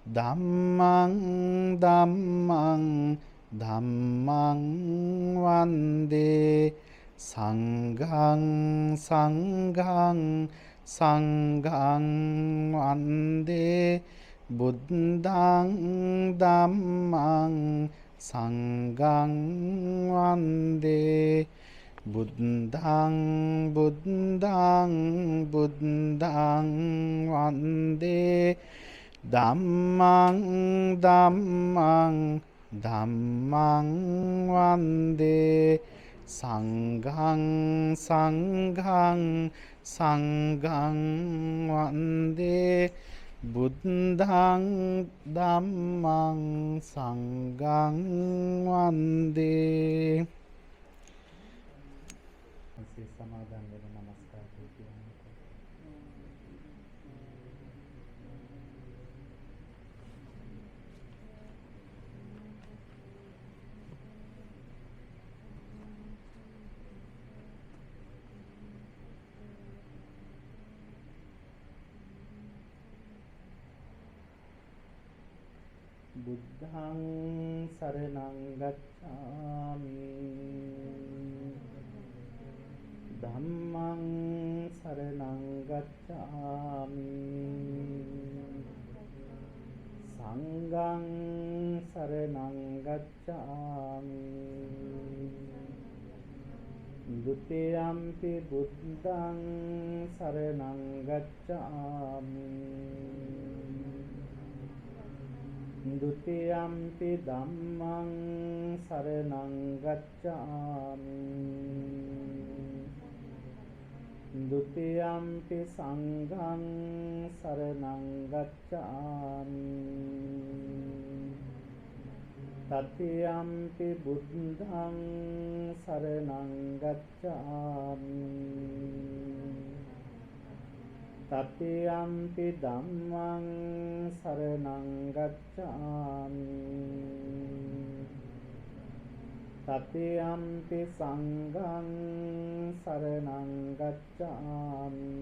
ධම්මං ධම්මං ධම්මං වන්දේ සංඝං සංඝං සංඝං වන්දේ බුද්ධං ධම්මං සංඝං වන්දේ බුද්ධං බුද්ධං බුද්ධං වන්දේ ධම්මං ධම්මං ධම්මං වන්දේ සංඝං සංඝං සංඝං වන්දේ බුද්ධං ධම්මං සංඝං වන්දේ සමාදන් වෙන නමස්කාරය කියන්නේ බුද්ධං සරණං ගච්ඡාමි ධම්මං සරණං ගච්ඡාමි සංඝං සරණං ගච්ඡාමි ဒ ුතියම්පි බුද්ධං සරණං ගච්ඡාමි ဒ ුතියම්පි ධම්මං සරණං ගච්ඡාමි ဒ ුතියම්පි සංඝං සරණං ගච්ඡාමි တတိယံ පි බුද්ධං සරණං ගච්ඡාමි တတိယံ පි ධම්මං සරණං ගච්ඡාමි တတိယံ පි සංඝං සරණං ගච්ඡාමි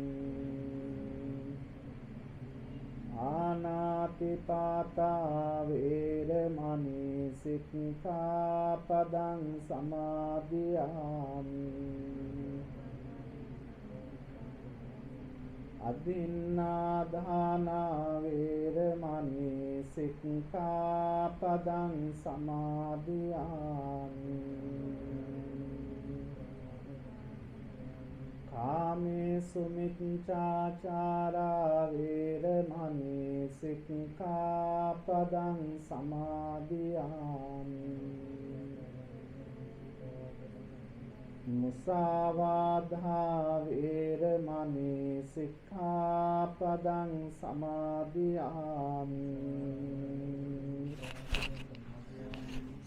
ආනාති පාතා වේරමණී සික්ඛාපදං සමාදියාමි අදින්නාදාන වේරමණී සික්ඛාපදං සමාදියාමි කාමේසු මිච්ඡාචාරා වේරමණී සික්ඛාපදං සමාදියාමි මුසාවාදා වේරමණී සික්ඛාපදං සමාදියාමි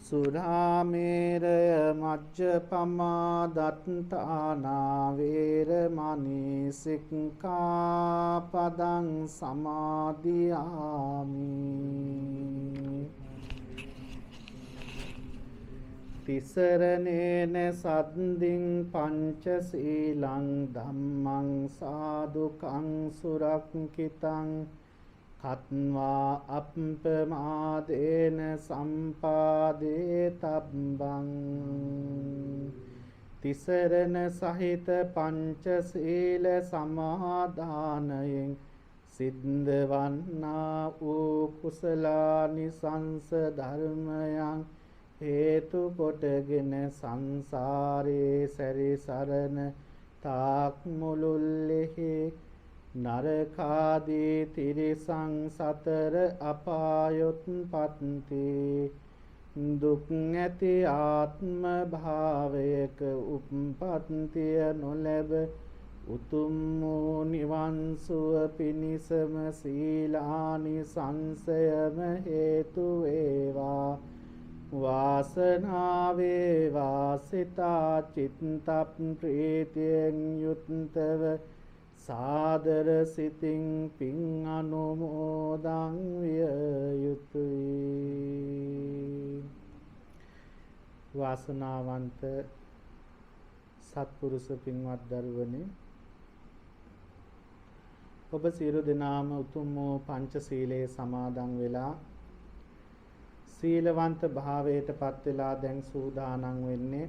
සුරාමේරය මජ්ජපමා දත්තානා වේරමණී සික්ඛාපදං සමාදියාමි තිසරණේන සද්දින් පංචශීලං ධම්මං සාදුකං සුරක්ඛිතං කତ୍වා අප්පමාදේන සම්පාදේ තබ්බං තිසරණ සහිත පංචශීල සමාදානයෙන් සිද්ධවන්නා වූ කුසලානිසංස ධර්මයන් හේතු කොටගෙන සංසාරේ සැරිසරන තාක් මුළුල්ලෙහි නරකාදී තිරිසං සතර අපායොත්පත්ති දුක් ඇති ආත්ම භාවයක උප්පත්තිය නොලැබ උතුම් වූ නිවන් සුව පිණිසම සීලානිසංසයම හේතු වේවා වාසනාව වේවා සිතා චිත්ත ප්‍රීතියෙන් යුක්තව සාදර සිතින් පින් අනුමෝදන් විය යුතුය වාසනාවන්ත සත්පුරුෂ පින්වත් දරුවනේ ඔබ සියලු දෙනාම උතුම් වූ පංචශීලයේ සමාදන් වෙලා සීලවන්ත භාවයට පත් වෙලා දැන් සූදානම් වෙන්නේ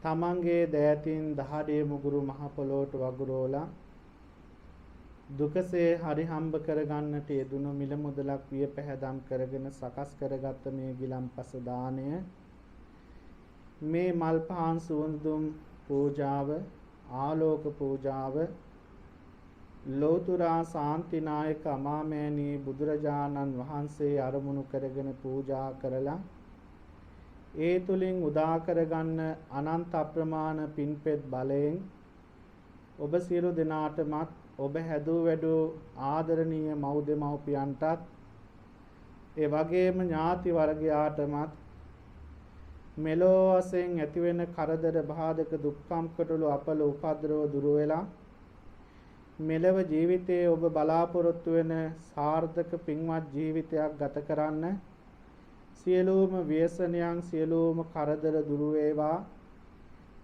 තමන්ගේ දෑතින් දහඩිය මුගුරු මහ පොළොවට වගුරෝලා දුකසේ හරි හම්බ කරගන්නට යෙදුණු මිල මුදලක් විය පැහැදම් කරගෙන සකස් කරගත්ත මේ ගිලන්පස දාණය මේ මල් පහන් සුවඳුම් පූජාව ආලෝක පූජාව ලෝතුරා ශාන්තිනායක අමාමෑණී බුදුරජාණන් වහන්සේ අරමුණු කරගෙන පූජා කරලා ඒ තුලින් උදා කරගන්න අනන්ත අප්‍රමාණ පින්පෙත් බලයෙන් ඔබ සියලු දෙනාටමත් ඔබ හැදූ වැඩූ ආදරණීය මව් දෙමව්පියන්ටත් ඒ වගේම ඥාති වර්ගයාටමත් මෙලෝ වශයෙන් ඇතිවෙන කරදර බාධක දුක්ඛම් කොටළු අපල උපද්‍රව දුර වෙලා මෙලව ජීවිතයේ ඔබ බලාපොරොත්තු වෙන සාර්ථක පින්වත් ජීවිතයක් ගත කරන්න සියලුම ව්‍යසනයන් සියලුම කරදර දුර වේවා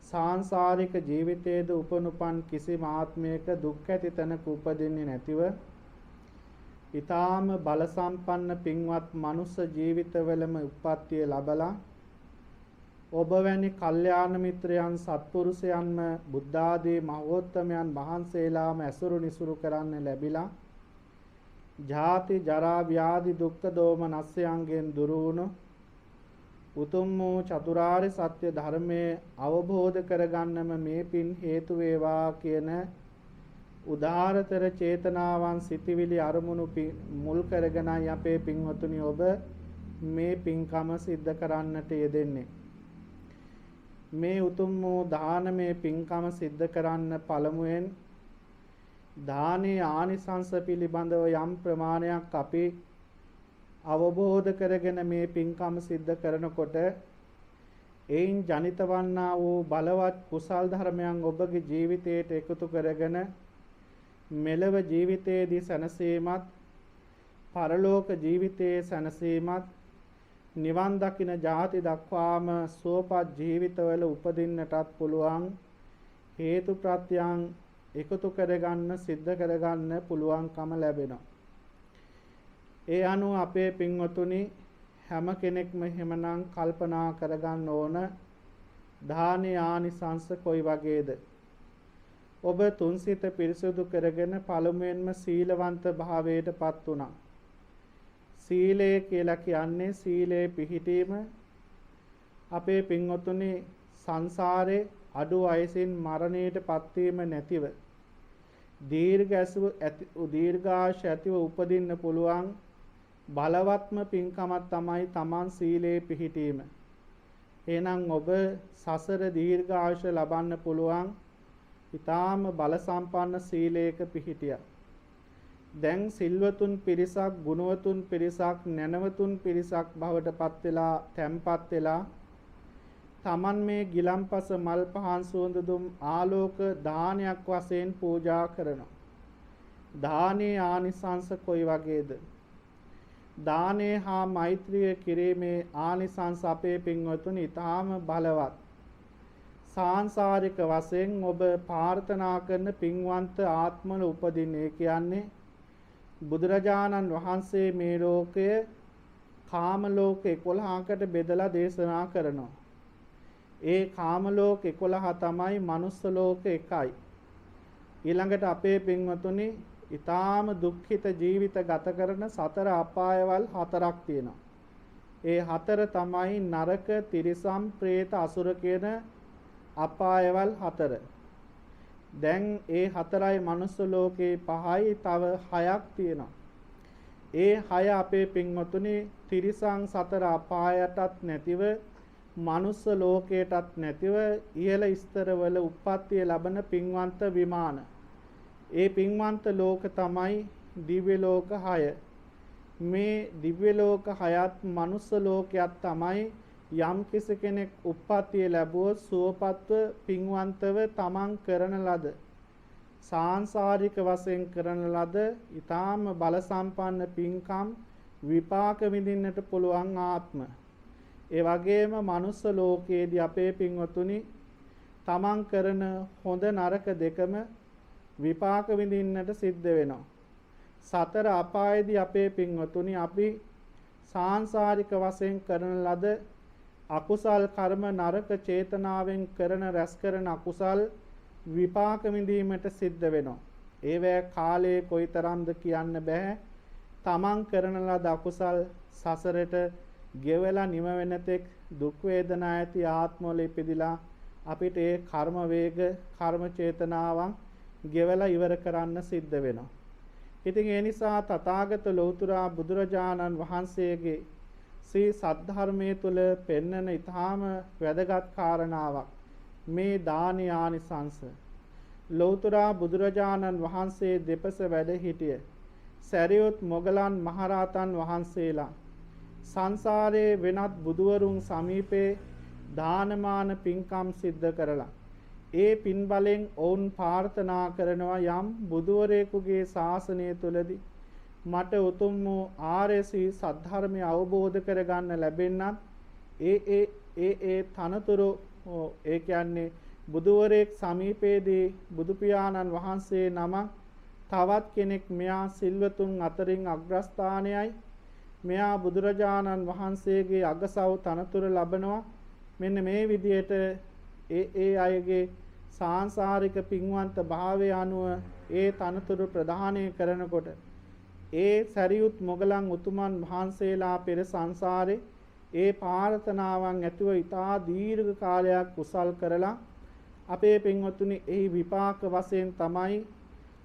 සාංශාරික ජීවිතයේද උපනුපන් කිසිම ආත්මයක දුක් ඇති තැනක උපදින්නේ නැතිව ඊ타ම බල සම්පන්න පින්වත් මනුස්ස ජීවිතවලම උප්පත්තිය ලැබලා ඔබ වැනි කල්යාණ මිත්‍රයන් සත්පුරුෂයන්ම බුද්ධ ආදී මහෝත්තමයන් වහන්සේලාම ඇසුරු නිසුරු කරන්න ලැබිලා ජාති ජරා ව්‍යාධි දුක්ඛ දෝමනස්යන්ගෙන් දුරු වුණු උතුම් වූ චතුරාර්ය සත්‍ය ධර්මයේ අවබෝධ කරගන්නම මේ පින් හේතු වේවා කියන උදාාරතර චේතනාවන් සිටිවිලි අරමුණු මුල් කරගෙනයි අපේ පින්වතුනි ඔබ මේ පින්කම සිද්ධ කරන්නට යෙදෙන්නේ මේ උතුම් වූ දානමය පින්කම සිද්ධ කරන්න පළමුවෙන් දානයේ ආනිසංස පිළිබඳව යම් ප්‍රමාණයක් අපි අවබෝධ කරගෙන මේ පින්කම සිද්ධ කරනකොට එයින් ජනිත වන්නා වූ බලවත් කුසල් ධර්මයන් ඔබගේ ජීවිතයට එකතු කරගෙන මෙලව ජීවිතයේදී සැනසීමත් පරලෝක ජීවිතයේ සැනසීමත් නිවන් දකින ජාති දක්වාම සුවපත් ජීවිතවල උපදින්නටත් පුළුවන් හේතු ප්‍රත්‍යයන් එකතු කරගන්න සිද්ධ කරගන්න පුළුවන්කම ලැබෙනවා. ඒ අනුව අපේ පින්වතුනි හැම කෙනෙක්ම එහෙමනම් කල්පනා කරගන්න ඕන දානීය ආනිසංස කොයි වගේද? ඔබ තුන්සිත පිරිසුදු කරගෙන පළමුවෙන්ම සීලවන්ත භාවයට පත් වුණා. සීලය කියලා කියන්නේ සීලේ පිහිටීම අපේ පින්වතුනි සංසාරේ අඩු වයසින් මරණයට පත්වීම නැතිව දීර්ඝාෂ ඇතිව උපදින්න පුළුවන් බලවත්ම පින්කමක් තමයි තමන් සීලේ පිහිටීම. එහෙනම් ඔබ සසර දීර්ඝාෂ ලබන්න පුළුවන් ඊටාම බල සම්පන්න සීලයක පිහිටියා. දැන් සිල්වතුන් පිරිසක් ගුණවතුන් පිරිසක් නැනවතුන් පිරිසක් බවට පත් වෙලා තැම්පත් වෙලා තමන් මේ ගිලන්පස මල් පහන් සුවඳ දුම් ආලෝක දානයක් වශයෙන් පූජා කරනවා. දානේ ආනිසංස කොයි වගේද? දානේ හා මෛත්‍රිය කිරීමේ ආනිසංස අපේ පින්වතුනි ඊටාම බලවත්. සාංශාරික වශයෙන් ඔබ ප්‍රාර්ථනා කරන පින්වන්ත ආත්මවල උපදින්නේ කියන්නේ බුදුරජාණන් වහන්සේ මේ ලෝකය කාම ලෝක 11කට බෙදලා දේශනා කරනවා. ඒ කාම ලෝක 11 තමයි මනුස්ස ලෝක 1යි. ඊළඟට අපේ පින්වතුනි ඊටාම දුක්ඛිත ජීවිත ගත කරන සතර අපායවල් 4ක් තියෙනවා. ඒ 4 තමයි නරක, තිරිසන්, പ്രേත, අසුර කියන අපායවල් 4. දැන් ඒ 4යි මනුස්ස ලෝකේ 5යි තව 6ක් තියෙනවා. ඒ 6 අපේ පින්වතුනි තිරිසන් සතර අපායටත් නැතිව මනුස්ස ලෝකයටත් නැතිව ඉහළ ස්තරවල උප්පත්තිය ලබන පින්වන්ත විමාන. ඒ පින්වන්ත ලෝක තමයි දිව්‍ය ලෝක 6. මේ දිව්‍ය ලෝක 6ත් මනුස්ස ලෝකයක් තමයි යම් කෙනෙක් උප්පත්තිය ලැබුවොත් සුවපත්ව පින්වන්තව තමන් කරන ලද සාංශාරික වශයෙන් කරන ලද ඊටාම බල සම්පන්න පින්කම් විපාක විඳින්නට පුළුවන් ආත්ම. ඒ වගේම මනුස්ස ලෝකයේදී අපේ පින්වතුනි තමන් කරන හොඳ නරක දෙකම විපාක විඳින්නට සිද්ධ වෙනවා. සතර අපායේදී අපේ පින්වතුනි අපි සාංශාරික වශයෙන් කරන ලද අකුසල් කර්ම නරක චේතනාවෙන් කරන රැස් කරන අකුසල් විපාක විඳීමට සිද්ධ වෙනවා. ඒවැ කාලයේ කොයිතරම්ද කියන්න බෑ. තමන් කරන ලද අකුසල් සසරට ගෙවලා නිම වෙන තෙක් දුක් වේදනා ඇති ආත්මවල ඉපදිලා අපිට ඒ කර්ම වේග කර්ම චේතනාවන් ගෙවලා ඉවර කරන්න සිද්ධ වෙනවා. ඉතින් ඒ නිසා තථාගත ලෞතර බුදුරජාණන් වහන්සේගේ ශ්‍රී සද්ධර්මයේ තුල පෙන්වන ඊටාම වැදගත් කාරණාවක් මේ දාන ආනිසංස. ලෞතර බුදුරජාණන් වහන්සේ දෙපස වැඩ සිටිය සරියුත් මොගලන් මහරහතන් වහන්සේලා සංසාරයේ වෙනත් බුදුවරුන් සමීපේ දානමාන පින්කම් සිද්ධ කරලා ඒ පින් බලෙන් ඔවුන් ප්‍රාර්ථනා කරනවා යම් බුදුවරයෙකුගේ ශාසනය තුලදී මට උතුම් වූ ආර්ය සද්ධර්මය අවබෝධ කරගන්න ලැබෙන්නත් ඒ තනතුරු ඒ කියන්නේ බුදුවරයෙක් සමීපයේදී බුදු පියාණන් වහන්සේ නමක් තවත් කෙනෙක් මෙයා සිල්වතුන් අතරින් අග්‍රස්ථානයයි මෙයා බුදුරජාණන් වහන්සේගේ අගසව් තනතුර ලබනවා. මෙන්න මේ විදියට ඒ අයගේ සාංශාරික පින්වන්ත භාවය අනුව ඒ තනතුරු ප්‍රදානය කරනකොට ඒ සරියුත් මොගලන් උතුමන් වහන්සේලා පෙර සංසාරේ ඒ ප්‍රාර්ථනාවන් ඇතුව ඉතා දීර්ඝ කාලයක් කුසල් කරලා අපේ පින්වතුනි එහි විපාක වශයෙන් තමයි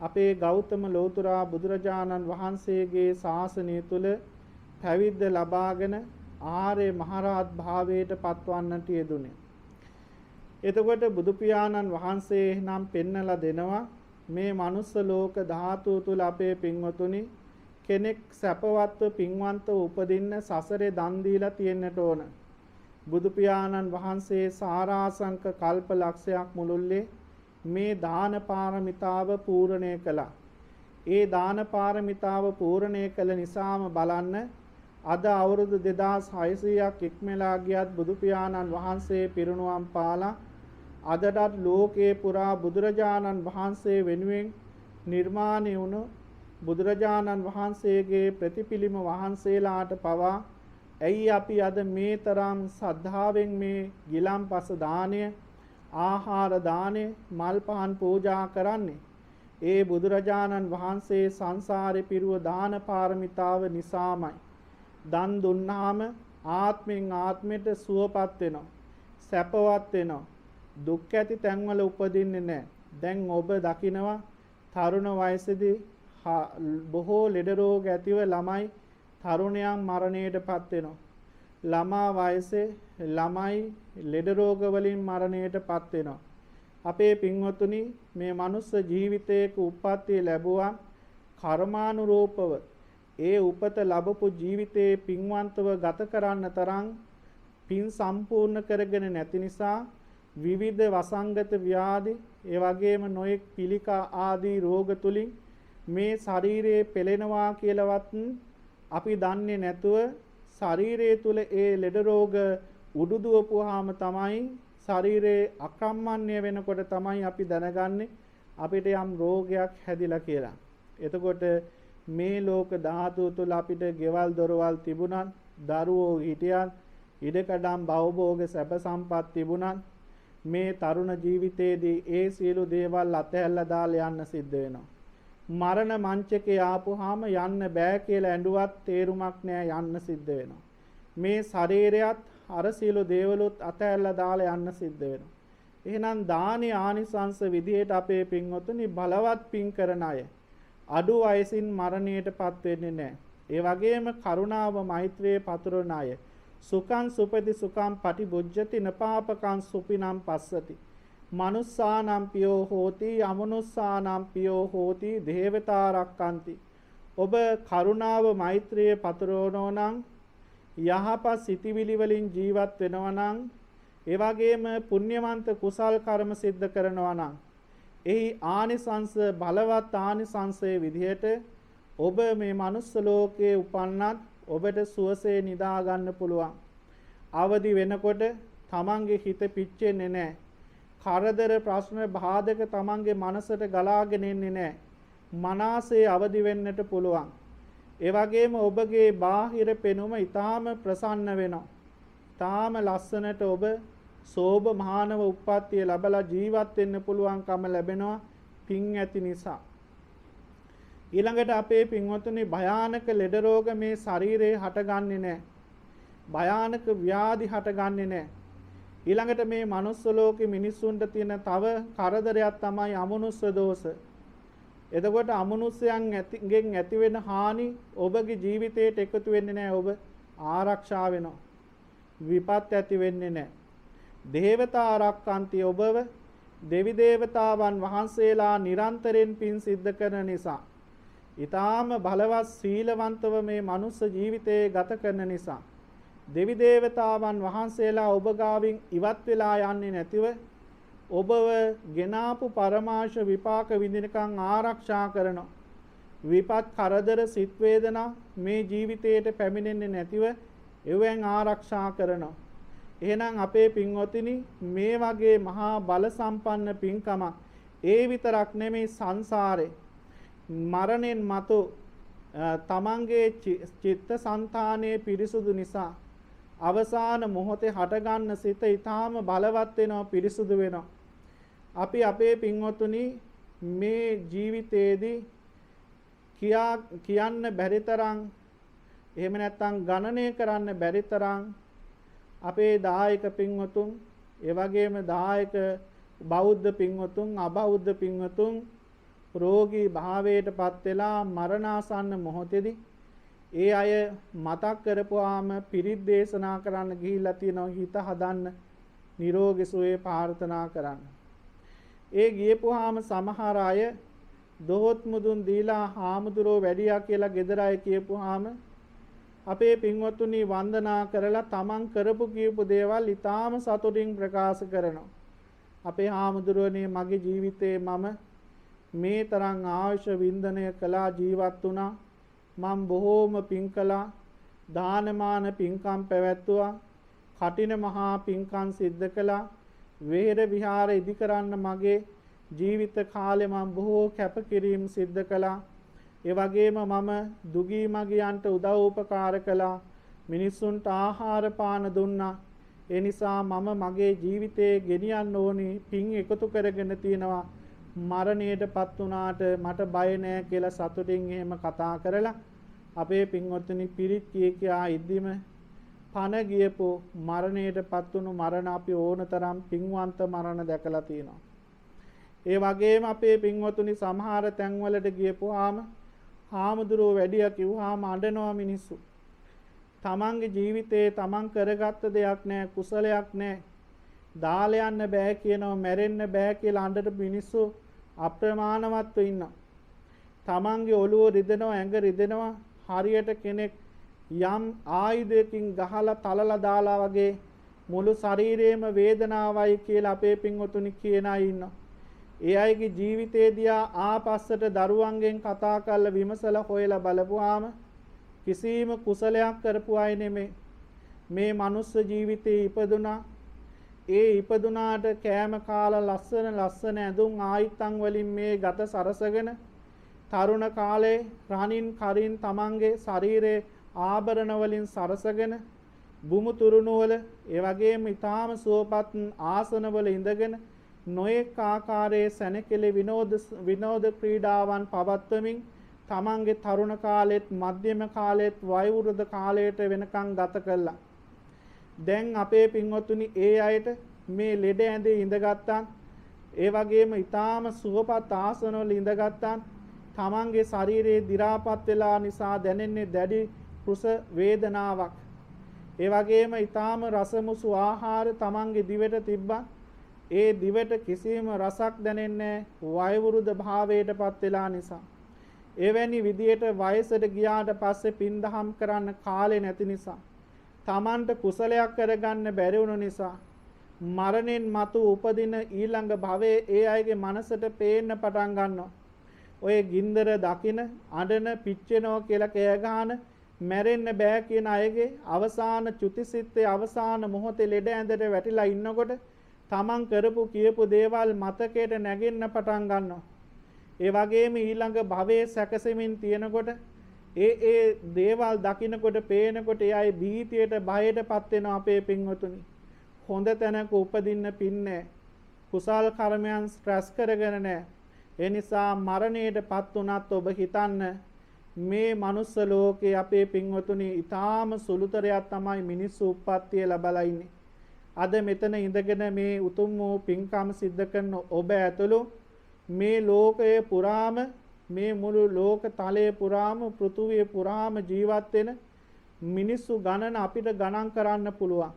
අපේ ගෞතම ලෞතර බුදුරජාණන් වහන්සේගේ ශාසනය තුල පැවිද්ද ලබාගෙන ආර්ය මහරහත් භාවයට පත්වන්නට යෙදුනේ. එතකොට බුදු පියාණන් වහන්සේ නම් පෙන්නලා දෙනවා මේ මනුස්ස ලෝක ධාතුව තුල අපේ පින්වතුනි කෙනෙක් සැපවත්ව පින්වන්තව උපදින්න සසරේ දන් දීලා තියෙන්නට ඕන. බුදු පියාණන් වහන්සේ සාරාංශක කල්ප ලක්ෂයක් මුළුල්ලේ මේ දාන පාරමිතාව පූර්ණය කළා. ඒ දාන පාරමිතාව පූර්ණය කළ නිසාම බලන්න අද අවුරුදු 2600ක් ඉක්මලා ගියත් බුදු පියාණන් වහන්සේ පිරිනුවම් පාලා අදටත් ලෝකේ පුරා බුදුරජාණන් වහන්සේ වෙනුවෙන් නිර්මාණය වුණු බුදුරජාණන් වහන්සේගේ ප්‍රතිපිලිම වහන්සේලාට පවා ඇයි අපි අද මේ තරම් සද්ධාවෙන් මේ ගිලම්පස දාණය ආහාර දාණය මල් පහන් පූජා කරන්නේ? ඒ බුදුරජාණන් වහන්සේ සංසාරේ පිරුව දාන පාරමිතාව නිසාමයි. දන් දුන්නාම ආත්මෙන් ආත්මයට සුවපත් වෙනවා, සැපවත් වෙනවා, දුක් ඇති තැන්වල උපදින්නේ නැහැ. දැන් ඔබ දකිනවා තරුණ වයසේදී බොහෝ ලෙඩ රෝග ඇතිව ළමයි තරුණයන් මරණයටපත් වෙනවා. ළමා වයසේ ළමයි ලෙඩ රෝග වලින් මරණයටපත් වෙනවා. අපේ පින්වතුනි මේ මනුස්ස ජීවිතයක උප්පත්තිය ලැබුවා කර්මානුරූපව ඒ උපත ලැබපු ජීවිතයේ පින්වන්තව ගත කරන්න තරම් පින් සම්පූර්ණ කරගෙන නැති නිසා විවිධ වසංගත ව්‍යාධි ඒ වගේම නොයෙක් පිළිකා ආදී රෝග තුලින් මේ ශරීරයේ පෙළෙනවා කියලාවත් අපි දන්නේ නැතුව ශරීරයේ තුල ඒ ලෙඩ රෝග උඩුදුවපුවාම තමයි ශරීරයේ අකම්මන්‍ය වෙනකොට තමයි අපි දැනගන්නේ අපිට යම් රෝගයක් හැදිලා කියලා. එතකොට මේ ලෝක ධාතුව තුළ අපිට ගෙවල් දොරවල් තිබුණත්, දරුවෝ හිටියත්, ඉඩකඩම් භවභෝග සැප සම්පත් තිබුණත් මේ තරුණ ජීවිතයේදී ඒ සියලු දේවල් අතහැරලා දාලා යන්න සිද්ධ වෙනවා. මරණ මංචකේ ආපුවාම යන්න බෑ කියලා ඇඬුවත් තේරුමක් නෑ යන්න සිද්ධ වෙනවා. මේ ශරීරයත් අර සියලු දේවලුත් අතහැරලා දාලා යන්න සිද්ධ වෙනවා. එහෙනම් දානි ආනිසංස විදියට අපේ පින්වතුනි බලවත් පින් කරන අය අඩු වයසින් මරණයටපත් වෙන්නේ නැහැ. ඒ වගේම කරුණාව මෛත්‍රියේ පතුරවන අය සුඛං සුපති සුඛං පටිබුජ්ජති නපාපකං සුපිනම් පස්සති. මනුස්සානම් පියෝ හෝති අමනුස්සානම් පියෝ හෝති දේවතා රක්칸ති. ඔබ කරුණාව මෛත්‍රියේ පතුරවනෝ නම් යහපත් සිතිවිලි වලින් ජීවත් වෙනවා නම් ඒ වගේම පුණ්‍යවන්ත කුසල් කර්ම සිද්ධ කරනවා නම් එහි ආනිසංස බලවත් ආනිසංසයේ විදිහට ඔබ මේ මනුස්ස ලෝකයේ උපන්නත් ඔබට සුවසේ නිදා ගන්න පුළුවන්. අවදි වෙනකොට තමන්ගේ හිත පිච්චෙන්නේ නැහැ. කරදර ප්‍රශ්න බාධක තමන්ගේ මනසට ගලාගෙන එන්නේ නැහැ. මනසේ අවදි වෙන්නට පුළුවන්. ඒ වගේම ඔබගේ බාහිර පෙනුම ඊටාම ප්‍රසන්න වෙනවා. ඊටාම ලස්සනට ඔබ සෝභ මහානව උප්පත්තිය ලැබලා ජීවත් වෙන්න පුළුවන්කම ලැබෙනවා පින් ඇති නිසා. ඊළඟට අපේ පින්වතුනි භයානක ලෙඩ රෝග මේ ශරීරේ හටගන්නේ නැහැ. භයානක ව්‍යාධි හටගන්නේ නැහැ. ඊළඟට මේ manuss ලෝකේ මිනිස්සුන්ට තියෙන තව කරදරයක් තමයි අමනුස්ස දෝෂ. එතකොට අමනුෂ්‍යයන්ගෙන් ඇති වෙන හානි ඔබගේ ජීවිතයට එකතු වෙන්නේ නැහැ. ඔබ ආරක්ෂා වෙනවා. විපත් ඇති වෙන්නේ නැහැ. දේවතා ආරක්ෂාන්ති ඔබව දෙවි දේවතාවන් වහන්සේලා නිරන්තරයෙන් පින් සිද්ධ කරන නිසා ඊටාම බලවත් සීලවන්තව මේ මනුස්ස ජීවිතේ ගත කරන නිසා දෙවි දේවතාවන් වහන්සේලා ඔබ ගාවින් ඉවත් වෙලා යන්නේ නැතිව ඔබව ගෙනාපු පරමාශ විපාක විඳිනකන් ආරක්ෂා කරනවා. විපත් කරදර සිත් වේදනා මේ ජීවිතයට පැමිණෙන්නේ නැතිව එවෙන් ආරක්ෂා කරනවා. එහෙනම් අපේ පින්වතුනි මේ වගේ මහා බල සම්පන්න පින්කම ඒ විතරක් නෙමේ සංසාරේ මරණයෙන් මතු තමන්ගේ චිත්තසංතානයේ පිරිසුදු නිසා අවසාන මොහොතේ හටගන්න සිත ඊටාම බලවත් වෙනවා පිරිසුදු වෙනවා. අපි අපේ පින්වතුනි මේ ජීවිතයේදී කියන්න බැරි තරම් එහෙම නැත්නම් ගණනය කරන්න බැරි තරම් අපේ දායක පින්වතුන් ඒ වගේම දායක බෞද්ධ පින්වතුන් අබෞද්ධ පින්වතුන් රෝගී භාවයටපත් වෙලා මරණාසන්න මොහොතේදී ඒ අය මතක් කරපුවාම පිරිත් දේශනා කරන්න ගිහිල්ලා තියෙනවා හිත හදන්න නිරෝගී සුවය ප්‍රාර්ථනා කරන්න. ඒ ගියපුවාම සමහර අය දොහොත් මුදුන් දීලා හාමුදුරුවෝ වැඩියා කියලා ගෙදර අය කියපුවාම අපේ පින්වත්තුනි වන්දනා කරලා තමන් කරපු කියපු දේවල් ඊටාම සතුටින් ප්‍රකාශ කරනවා. අපේ හාමුදුරුවනේ මගේ ජීවිතේ මම මේ තරම් ආයුෂ වින්දනය කළා ජීවත් වුණා. මම බොහෝම පින් කළා. දානමාන පින්කම් පැවැත්තුවා. කටින මහා පින්කම් සිද්ධ කළා. වේර විහාර ඉදි කරන්න මගේ ජීවිත කාලේ මම බොහෝ කැපකිරීම සිද්ධ කළා. ඒ වගේම මම දුගී මගියන්ට උදව් උපකාර කළා. මිනිස්සුන්ට ආහාර පාන දුන්නා. ඒ නිසා මම මගේ ජීවිතේ ගෙනියන්න ඕනි පින් එකතු කරගෙන තියනවා. මරණයටපත් වුණාට මට බය නෑ කියලා සතුටින් එහෙම කතා කරලා අපේ පින්වත්නි පිරිත් කියා ඉද්දිම පණ ගියපෝ මරණයටපත් වුණු මරණ අපි ඕනතරම් පින්වන්ත මරණ දැකලා තියෙනවා. ඒ වගේම අපේ පින්වත්නි සමහර තැන්වලට ගියපුවාම හාමුදුරුවෝ වැඩියා කිව්වාම අඬනවා මිනිස්සු. තමන්ගේ ජීවිතේ තමන් කරගත්ත දෙයක් නෑ කුසලයක් නෑ. දාලා යන්න බෑ කියනවා මැරෙන්න බෑ කියලා අඬට මිනිස්සු අප්‍රමාණවත්ව ඉන්නවා. තමන්ගේ ඔළුව රිදෙනවා ඇඟ රිදෙනවා හරියට කෙනෙක් යම් ආයුධයකින් ගහලා තලලා දාලා වගේ මුළු ශරීරේම වේදනාවයි කියලා අපේ පින්වතුනි කියන අය ඉන්නවා. ඒ අයගේ ජීවිතේ දිහා ආපස්සට දරුවන්ගෙන් කතා කරලා විමසලා හොයලා බලපුවාම කිසිම කුසලයක් කරපු අය නෙමෙයි. මේ මනුස්ස ජීවිතේ ඉපදුනා. ඒ ඉපදුනාට කෑම කාලා ලස්සන ඇඳුම් ආයිත්තන් වලින් මේ ගත සරසගෙන තරුණ කාලේ රණින් කරින් තමන්ගේ ශරීරයේ ආභරණ වලින් සරසගෙන බුමු තුරුණු වල ඒ වගේම ඊටාම සුවපත් ආසනවල ඉඳගෙන නොඑක ආකාරයේ සැනකෙළි විනෝද ක්‍රීඩාවන් පවත්වමින් තමන්ගේ තරුණ කාලෙත් මධ්‍යම කාලෙත් වයෝවෘද්ධ කාලයට වෙනකන් ගත කළා. දැන් අපේ පින්වත්තුනි ඒ අයට මේ ලෙඩ ඇඳේ ඉඳගත්තා. ඒ වගේම ඊටාම සුවපත් ආසනවල ඉඳගත්තා. තමන්ගේ ශරීරයේ දි รา පත් වෙලා නිසා දැනෙන්නේ දැඩි කුස වේදනාවක්. ඒ වගේම ඊටාම රසමුසු ආහාර තමන්ගේ දිවට තිබ්බා. ඒ දිවට කිසිම රසක් දැනෙන්නේ වයෝවෘද්ධ භාවයටපත් වෙලා නිසා. එවැනි විදියට වයසට ගියාට පස්සේ පින්දහම් කරන්න කාලේ නැති නිසා තමන්ට කුසලයක් කරගන්න බැරි වුණු නිසා මරණයෙන් මතු උපදින ඊළඟ භවයේ ඒ අයගේ මනසට පේන්න පටන් ගන්නවා. ඔය ගින්දර දකින අඬන පිච්චෙනවා කියලා කෑ ගහන මැරෙන්න බෑ කියන අයගේ අවසාන චුතිසිතේ අවසාන මොහොතේ ලෙඩ ඇඳට වැටිලා ඉන්නකොට තමන් කරපු කියපු දේවල් මතකයට නැගෙන්න පටන් ගන්නවා. ඒ වගේම ඊළඟ භවයේ සැකසෙමින් තියෙනකොට ඒ දේවල් දකින්නකොට පේනකොට එයායි භීතියට බයයටපත් වෙනවා අපේ පින්වතුනි. හොඳ තැනක උපදින්න පින්නේ කුසල් කර්මයන් ස්ට්‍රෙස් කරගෙන නැහැ. ඒ නිසා මරණයටපත් උනත් ඔබ හිතන්න මේ මනුස්ස ලෝකේ අපේ පින්වතුනි ඊටාම සුළුතරයක් තමයි මිනිස්සු උප්පත්තිය ලැබලා ඉන්නේ. අද මෙතන ඉඳගෙන මේ උතුම් වූ පින්කම් සිද්ධ කරන ඔබ ඇතුළු මේ ලෝකයේ පුරාම මේ මුළු ලෝක තලයේ පුරාම පෘථුවිය පුරාම ජීවත් වෙන මිනිස්සු ගණන අපිට ගණන් කරන්න පුළුවන්.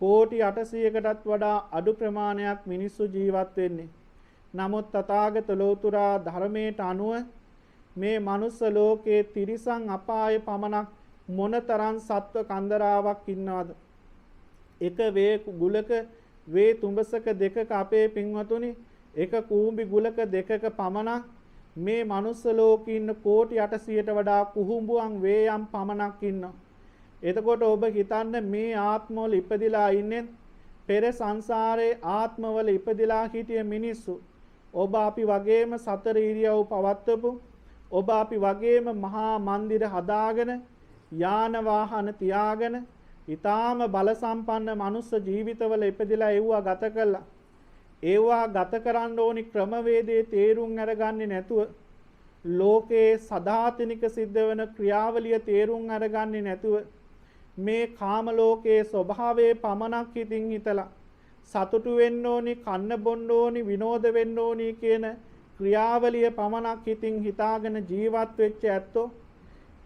කෝටි 800කටත් වඩා අඩු ප්‍රමාණයක් මිනිස්සු ජීවත් වෙන්නේ. නමුත් තථාගත ලෝතුරා ධර්මයට අනුව මේ මනුස්ස ලෝකයේ තිරිසන් අපාය පමණක් මොනතරම් සත්ව කන්දරාවක් ඉන්නවද? එක වේ ගුලක වේ තුඹසක දෙකක අපේ පින්වතුනි එක කූඹි ගුලක දෙකක පමණක් මේ මනුස්ස ලෝකේ ඉන්න කෝටි 800ට වඩා කුහුඹුවන් වේයම් පමණක් ඉන්නවා. එතකොට ඔබ හිතන්න මේ ආත්මවල ඉපදිලා ඉන්නේ පෙර සංසාරේ ආත්මවල ඉපදිලා හිටිය මිනිස්සු. ඔබ අපි වගේම සතර ඉරියව් පවත්වපු ඔබ අපි වගේම මහා මන්දිර හදාගෙන යාන වාහන තියාගෙන ඊටාම බල සම්පන්න මනුස්ස ජීවිතවල ඉපදිලා එව්වා ගත කළා. ඒවා ගත කරන්න ඕනි ක්‍රමවේදයේ තේරුම් අරගන්නේ නැතුව ලෝකේ සදාතනික සිද්ධ වෙන ක්‍රියාවලිය තේරුම් අරගන්නේ නැතුව මේ කාම ලෝකයේ ස්වභාවයේ පමණක් හිතින් හිතලා සතුටු වෙන්න ඕනි, කන්න බොන්න ඕනි, විනෝද වෙන්න ඕනි කියන ක්‍රියාවලිය පමණක් හිතින් හිතාගෙන ජීවත් වෙච්ච ඇත්තෝ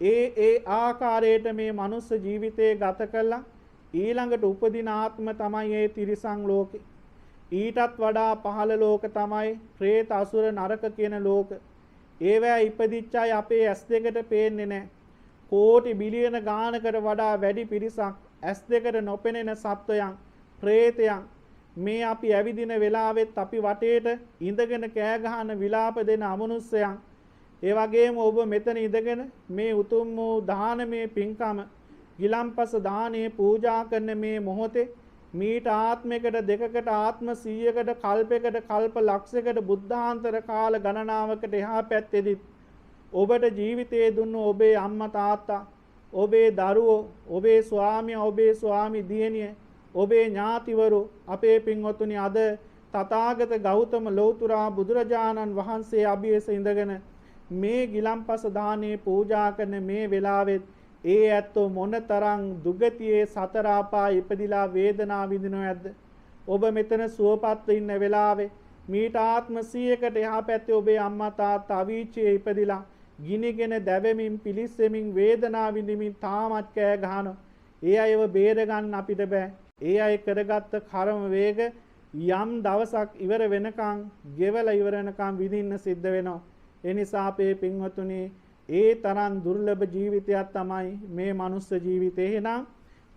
ඒ ආකාරයට මේ මනුස්ස ජීවිතේ ගත කළා. ඊළඟට උපදින ආත්ම තමයි ඒ තිරිසන් ලෝකේ. ඊටත් වඩා පහළ ලෝක තමයි പ്രേත අසුර නරක කියන ලෝක. ඒවැ ඉපදිච්ච අය අපේ ඇස් දෙකට පේන්නේ නැහැ. කෝටි බිලියන ගානකට වඩා වැඩි පිරිසක් ඇස් දෙකට නොපෙනෙන සත්වයන්, പ്രേතයන් මේ අපි ඇවිදින වෙලාවෙත් අපි වටේට ඉඳගෙන කෑ ගහන විලාප දෙන අමනුෂ්‍යයන්. ඒ වගේම ඔබ මෙතන ඉඳගෙන මේ උතුම් වූ දානමය පින්කම ගිලම්පස දානේ පූජා කරන මේ මොහොතේ මීට ආත්මයකට දෙකකට ආත්ම 100කට කල්පයකට කල්ප ලක්ෂයකට බුද්ධාන්තර කාල ගණනාවකට එහා පැත්තේදී ඔබට ජීවිතයේ දුන්නු ඔබේ අම්මා තාත්තා, ඔබේ දරුවෝ, ඔබේ ස්වාමියා, ඔබේ ස්වාමි දියණිය, ඔබේ ඥාතිවරු අපේ පින්වතුනි අද තථාගත ගෞතම ලෞතුරා බුදුරජාණන් වහන්සේ අභියස ඉඳගෙන මේ ගිලම්පස දානේ පූජා කරන මේ වෙලාවෙත් ඒ ඇත්තෝ මොනතරම් දුගතියේ සතර අපායේ ඉපදිලා වේදනාව විඳිනවද? ඔබ මෙතන සුවපත් ඉන්න වෙලාවේ මීට ආත්ම 100කට එහා පැත්තේ ඔබේ අම්මා තාත්තා අවීචයේ ඉපදිලා ගිනිගෙන දැවෙමින් පිලිස්සෙමින් වේදනාව විඳිමින් තාමත් කෑ ගහනවා. ඒ අයව බේර ගන්න අපිට බෑ. ඒ අය කරගත්ත කර්ම වේග යම් දවසක් ඉවර වෙනකන් ගෙවලා ඉවර වෙනකන් විඳින්න සිද්ධ වෙනවා. ඒ නිසා අපේ පින්වතුනි ඒ තරම් දුර්ලභ ජීවිතයක් තමයි මේ මනුස්ස ජීවිතේ. එහෙනම්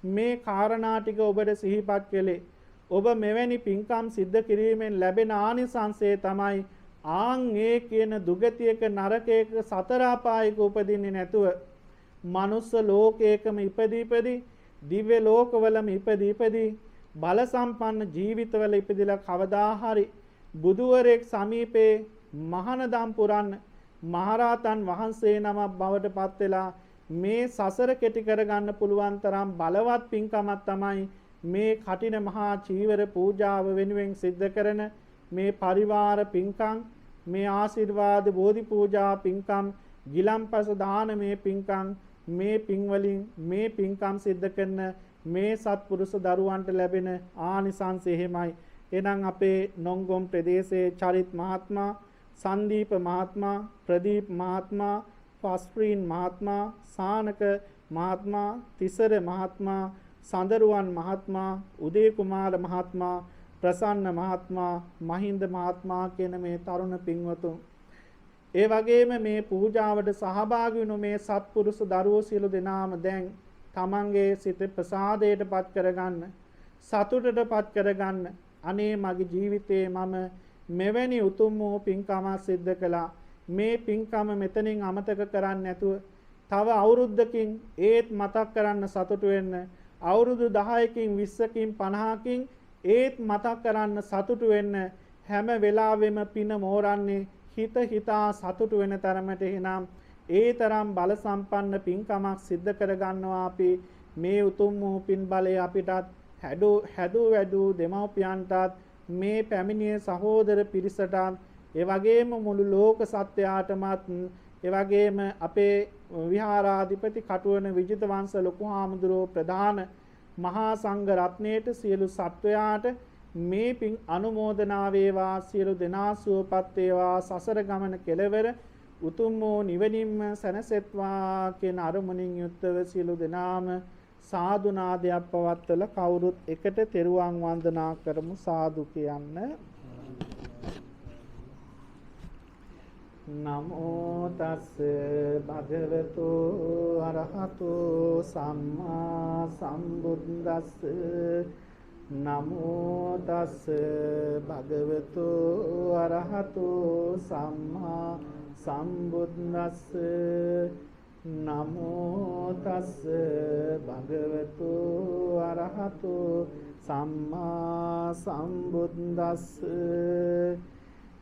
මේ කාරණා ටික ඔබට සිහිපත් කළේ. ඔබ මෙවැනි පින්කම් සිද්ධ කිරීමෙන් ලැබෙන ආනිසංසය තමයි ආන් ඒ කියන දුගතියක නරකයක සතර අපායක උපදින්නේ නැතුව මනුස්ස ලෝකයකම ඉපදී දිව්‍ය ලෝකවලම ඉපදී බල සම්පන්න ජීවිතවල ඉපදිලා කවදා හරි බුදුවරයෙක් සමීපේ මහානදම් පුරන්න මහරහතන් වහන්සේ නමක් බවට පත් වෙලා මේ සසර කෙටි කරගන්න පුළුවන් තරම් බලවත් පින්කමක් තමයි මේ කටින මහා චීවර පූජාව වෙනුවෙන් සිද්ධ කරන මේ පරිවාර පින්කම්, මේ ආශිර්වාද බෝධි පූජා පින්කම්, ගිලම්පස දානමේ පින්කම්, මේ පින්වලින් මේ පින්කම් සිද්ධ කරන මේ සත්පුරුෂ දරුවන්ට ලැබෙන ආනිසංසය එහෙමයි. එහෙනම් අපේ නොංගොම් ප්‍රදේශයේ චරිත් මහත්මයා, සංදීප මහත්මයා, ප්‍රදීප් මහත්මයා, ෆස්ප්‍රීන් මහත්මයා, සානක මහත්මයා, තිසර මහත්මයා, සඳරුවන් මහත්මයා, උදේ කුමාර මහත්මයා, ප්‍රසන්න මහත්මයා, මහින්ද මහත්මයා කියන මේ තරුණ පින්වතුන් ඒ වගේම මේ පූජාවට සහභාගී වුණු මේ සත්පුරුෂ දරුවෝ සියලු දෙනාම දැන් තමන්ගේ සිත ප්‍රසාදයටපත් කරගන්න, සතුටටපත් කරගන්න, අනේ මගේ ජීවිතේ මම මෙවැනි උතුම් වූ පින්කමක් සිද්ධ කළා. මේ පින්කම මෙතනින් අමතක කරන්නේ නැතුව තව අවුරුද්දකින් ඒත් මතක් කරන්න සතුටු වෙන්න. අවුරුදු 10කින් 20කින් 50කින් ඒත් මතක් කරන්න සතුටු වෙන්න හැම වෙලාවෙම පින මෝරන්නේ හිත හිතා සතුටු වෙන තරමට. එහෙනම් ඒ තරම් බල සම්පන්න පින්කමක් සිද්ධ කරගන්නවා අපි. මේ උතුම් වූ පින් බලය අපිටත් හැදූ වැඩූ දෙමව්පියන්ටත් මේ පැමිණිය සහෝදර පිරිසටත් ඒ වගේම මුළු ලෝක සත්වයාටමත් ඒ වගේම අපේ විහාරාධිපති කටුවන විජිත වංශ ලොකු හාමුදුරුවෝ ප්‍රධාන මහා සංඝ රත්නයේට සියලු සත්වයාට මේ පින් අනුමෝදනා වේවා. සියලු දෙනා සුවපත් වේවා. සසර ගමන කෙලවර උතුම් වූ නිවනින්ම සැනසෙත්වා කියන අරමුණින් යුක්තව සියලු දෙනාම සාදු නාදයක් පවත්වලා කවුරුත් එකට තෙරුවන් වන්දනා කරමු. සාදු කියන්න. නමෝ තස්ස භගවතු අරහතු සම්මා සම්බුද්දස්ස. නමෝ තස්ස භගවතු අරහතු සම්මා සම්බුද්දස්ස. නමෝ තස්ස භගවතු අරහතු සම්මා සම්බුද්දස්ස.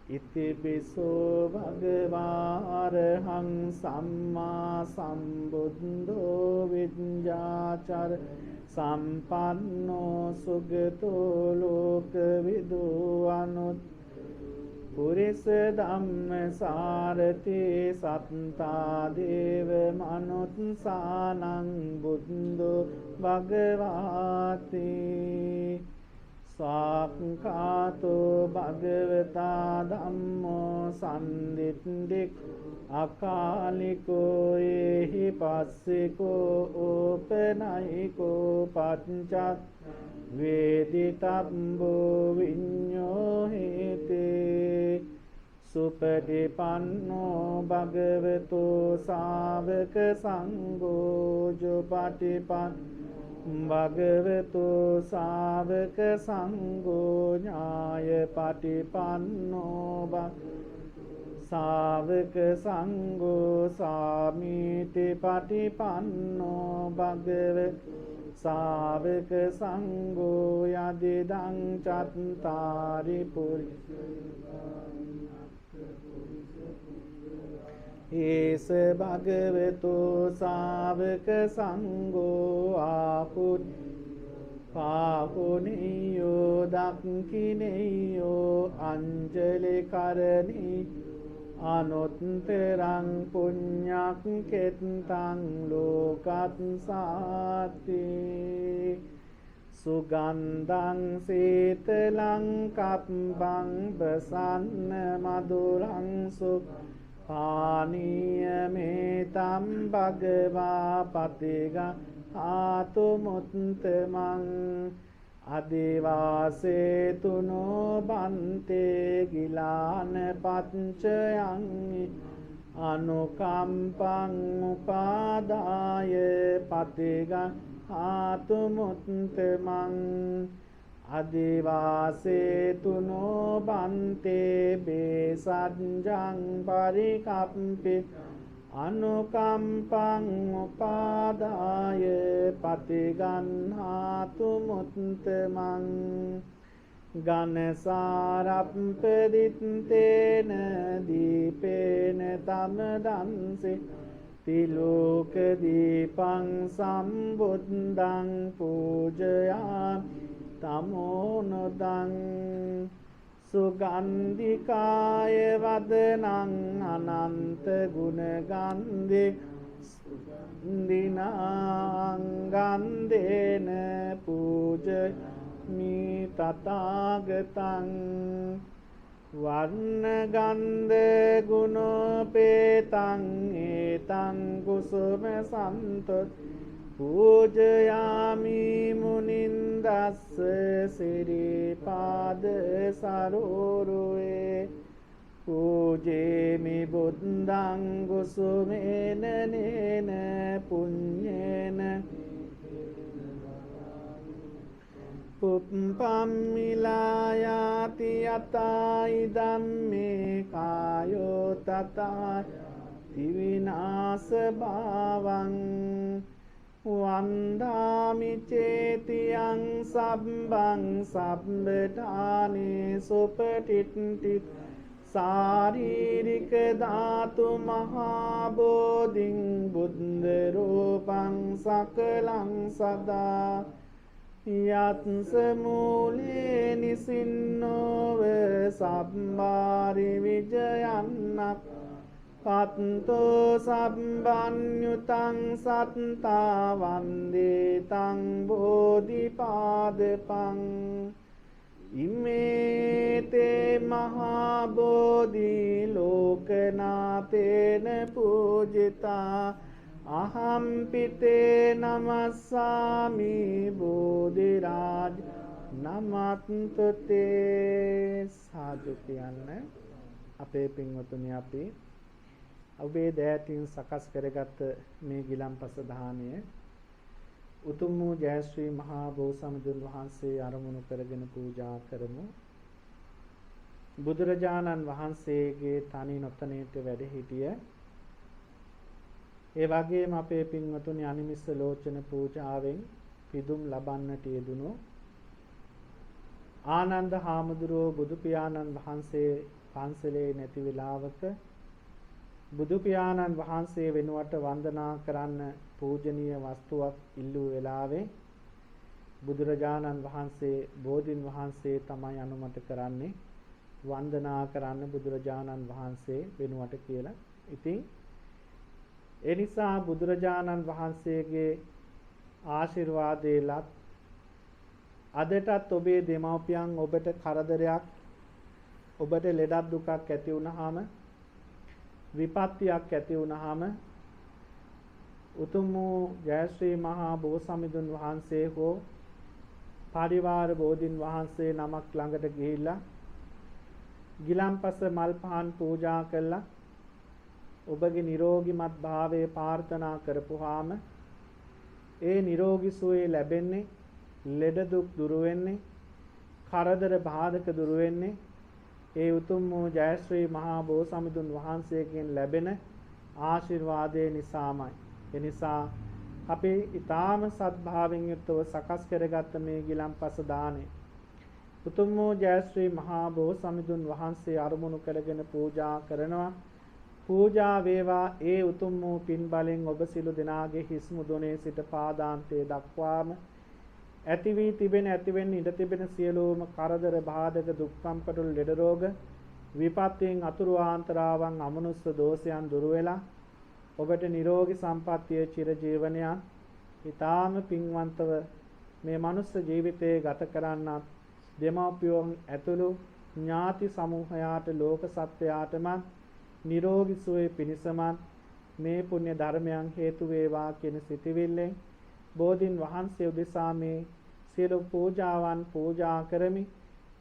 ඉතිපිසෝ භගවාරහං සම්මා සම්බුද්ධෝ විඤ්ඤාචර සම්පන්නෝ සුගතෝ ලෝකවිදු අනුත් පුරිස ධම්ම සාරති සත්තා දේව මනුත්සානං බුද්ධෝ භගවාති. සාක්ඛාතෝ භගවතා ධම්මෝ සම්දිත්තික් අකාලිකෝ එහි පස්සිකෝ ඕපනයිකෝ පච්චත් වේදිතබ්බෝ විඤ්ඤෝ හේතේ. සුපටිපන්නෝ භගවතෝ ශාවක සංඝෝ ජොපටිපන් භගවතු ශාවක සංඝෝ ඥාය පටිපන්නෝ ශාවක සංඝෝ සාමීති පටිපන්නෝ භගවතු ශාවක සංඝෝ යදිදං චත්තාරි ඒස භගවතු ශාවක සංඝෝ පාහුනියෝ දක්ඛිනියෝ අංජලි කරණී අනුත්තරං පුඤ්ඤක් කෙත්තං ලෝකත්සාති. සුගන්ධං සීතලං කප්පං බසන්න මధుරං පානීයමේතම් භගවා පතිගා ආතුමුත්තමං අදිවාසේතුනෝ බන්තේ ගිලාන පච්චයං අනුකම්පං උපාදාය පතිගා ආතුමුත්තමං අදිවාසේතුනෝ බන්තේ බේසජ්ජං පරිකප්පි අනුකම්පං උපාදාය පතිගන්හාතු මුත්තමං. ගනසාරප්පදිත්තේන දීපේන තමදන්සේ තිලෝක දීපං සම්බුද්ධං පූජයා තමෝනොදං. සුගන්ධිකාය වදනං අනන්ත ගුණගන්ධි දිනාංගන්දේන පූජමි තථාගතං. වර්ණගන්ධ ගුණෝපේතං ඒතං කුසුම සන්තොත් පූජයාමි මුනින්දස්ස සිරිපාද සරෝරුවේ. පූජේමි බුද්ධං කුසුමේන නේන පුඤ්ඤේන පුප්පම්මිලායාති යතයි ධම්මේ කායෝ තථා තිවිනාස භාවං. වන්දාමි චේතියං සබ්බං සබ්බඨානේ සුපටිට්ඨි සාරීරික ධාතු මහා බෝධින් බුද්ධ රූපං සකලං සදා යත්ස මූලේ නිසින්නෝව සබ්බාරි විජයන්නක් පත්තෝ සබ්බඤ්ඤුතං සත්තා වන්දේ තං බෝධිපාදපං ඉමේතේ මහා බෝධි ලෝකනාතේන පූජිතා අහම් පිතේ නමස්සාමි බෝධිරාජ නමත්තුතේ සාදු කියන්න. අපේ පින්වතුනි අපි ඔබේ දෑතින් සකස් කරගත් මේ ගිලන්පස දාණය උතුම් වූ ජයශ්‍රී මහා බෝසත්තුන් වහන්සේ අරමුණු කරගෙන පූජා කරමු. බුදුරජාණන් වහන්සේගේ තනි නොතනේට වැඩ සිටිය ඒ වගේම අපේ පින්වතුනි අනිමිස්ස ලෝචන පූජාවෙන් පිදුම් ලබන්නට යෙදුණු ආනන්ද හාමුදුරුවෝ බුදු පියාණන් වහන්සේ පන්සලේ නැති වෙලාවක බුදු පියාණන් වහන්සේ වෙනුවට වන්දනා කරන්න පූජනීය වස්තුවක් ඉල්ලූ වෙලාවේ බුදුරජාණන් වහන්සේ බෝධින් වහන්සේ තමයි අනුමත කරන්නේ වන්දනා කරන්න බුදුරජාණන් වහන්සේ වෙනුවට කියලා. ඉතින් ඒ නිසා බුදුරජාණන් වහන්සේගේ ආශිර්වාදේ ලත් අදටත් ඔබේ දෙමව්පියන් ඔබට කරදරයක් ඔබට ලෙඩක් දුකක් ඇති වුණාම විපත්තියක් ඇති වුණාම උතුම් වූ ජයශ්‍රී මහා බෝසමිඳුන් වහන්සේ හෝ පරිවාර බෝධින් වහන්සේ නමක් ළඟට ගිහිල්ලා ගිලන්පස මල් පහන් පූජා කළා ඔබගේ නිරෝගිමත් භාවය ප්‍රාර්ථනා කරපුවාම ඒ නිරෝගී සුවය ලැබෙන්නේ ලෙඩ දුක් දුරු වෙන්නේ කරදර බාධක දුරු වෙන්නේ ඒ උතුම් වූ ජයශ්‍රී මහා බෝසමිඳුන් වහන්සේගෙන් ලැබෙන ආශිර්වාදයේ නිසාමයි. ඒ නිසා අපි ඊටාම සත්භාවයෙන් යුක්තව සකස් කරගත්ත මේ ගිලන්පස දාණය උතුම් වූ ජයශ්‍රී මහා බෝසමිඳුන් වහන්සේ අරමුණු කරගෙන පූජා කරනවා. පූජා වේවා ඒ උතුම් වූ පින් බලෙන් ඔබ සිළු දෙනාගේ හිස් මුදුනේ සිට පාදාන්තයේ දක්වාම ඇති වී තිබෙන ඇතිවෙන්න ඉඩ තිබෙන සියලුම කරදර බාධක දුක්ඛම් කටුල් ලෙඩ රෝග විපත්යෙන් අතුරු ආන්තරාවන් අමනුස්ස දෝෂයන් දුරු වෙලා ඔබට නිරෝගී සම්පන්නිය චිර ජීවනයන් ඊ타ම පින්වන්තව මේ මනුස්ස ජීවිතයේ ගත කරන්නත් දෙමව්පියන් ඇතුළු ඥාති සමූහයාට ලෝක සත්වයාටම නිරෝගී සුවය පිණිසම මේ පුණ්‍ය ධර්මයන් හේතු වේවා කියන සිතවිල්ලෙන් බෝධින් වහන්සේ උදෙසා මේ සියලු පූජාවන් පූජා කරමි.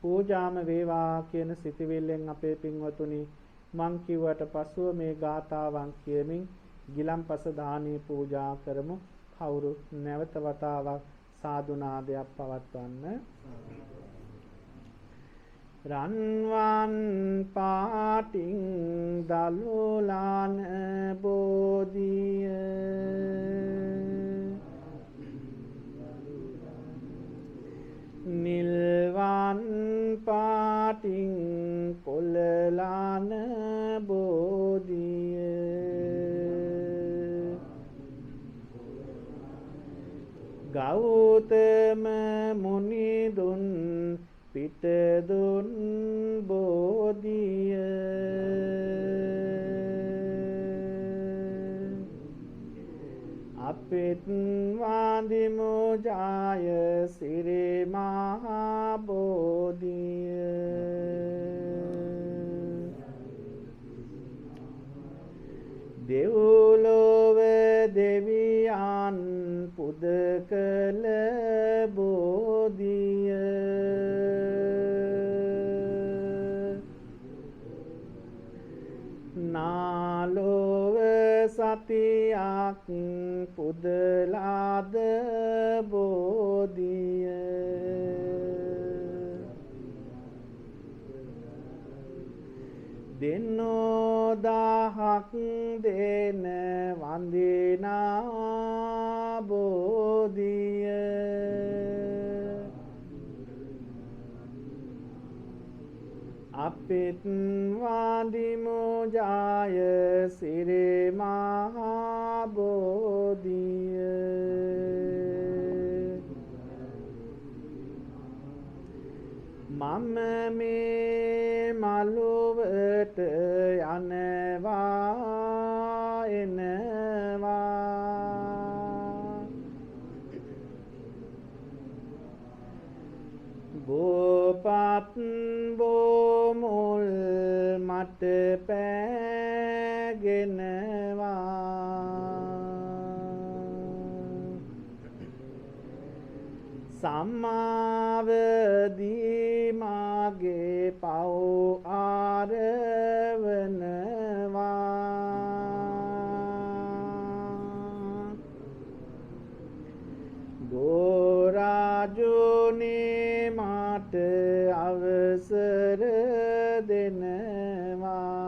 පූජාම වේවා කියන සිතවිල්ලෙන් අපේ පින්වතුනි මං කිව්වට පසුව මේ ගාථාවන් කියමින් ගිලන්පස දානීය පූජා කරමු. කවුරු නැවත වතාවක් සාදු නාදයක් පවත්වන්න. රන්වන් පාටින් දලුලාන බෝධිය නිල්වන් පාටින් කොළලාන බෝධිය ගෞතම මුනිදුන් පිටදුන් බෝධිය අපිත් වාදිමු ජාය සිරි මහා බෝධිය දෙව්ලොව දෙවියන් පුද කළ බෝධිය නාලොව සතියක් පුදලාද බෝධිය දෙන්නෝ දහක් දෙන වන්දිනා බෝධිය අපිත් වාදිමු ජාය සිරේ මහා බෝධිය මම මේ මළුවට යනවා එනවා බෝපත් බෝමුල් මට පෑගෙනවා සම්මාවදී මාගේ පව් ආරවනවා ගෝරාජුනේ මාට අවසර දෙනවා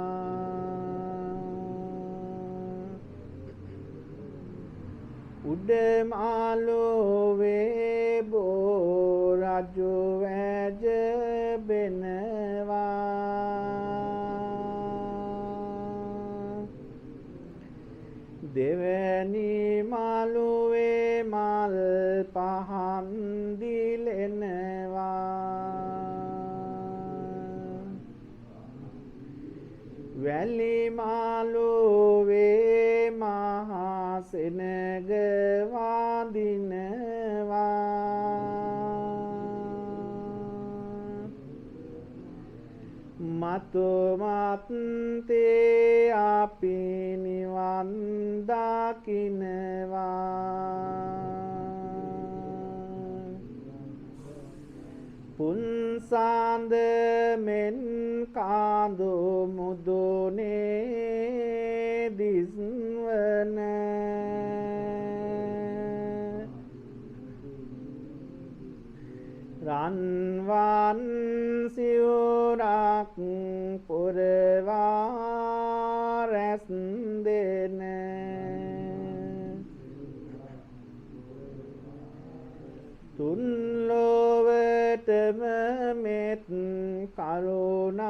උඩමාලුවේ බෝරජු වැජබෙනවා දෙවැනි මාලුවේ මල් පහන් දිලෙනවා වැලි මාලුවේ මහා සෙනග වදිනවා මතු මත්තේ අපි නිවන් දකිනවා පුන්සාන්ද මෙන් කාඳු මුදුනේ දිස්වන රන්වන් සිවුරක් පුරවා රැස් දෙන තුන් ලොවටම මෙත් කරුණාවත්සන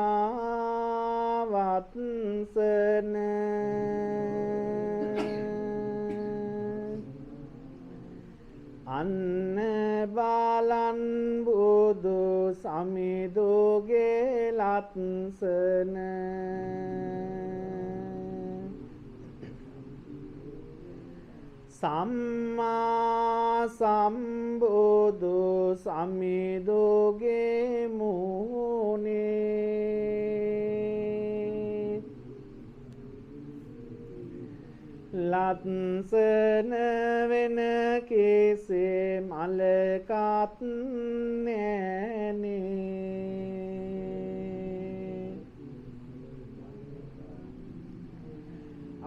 අන්න බලන් බුදු සමිදුගේ ලත්සන සම්මා සම්බුදු සමිදුගේ මුහුණේ ලත්සන වෙන කෙසේ මලකත් නෑනේ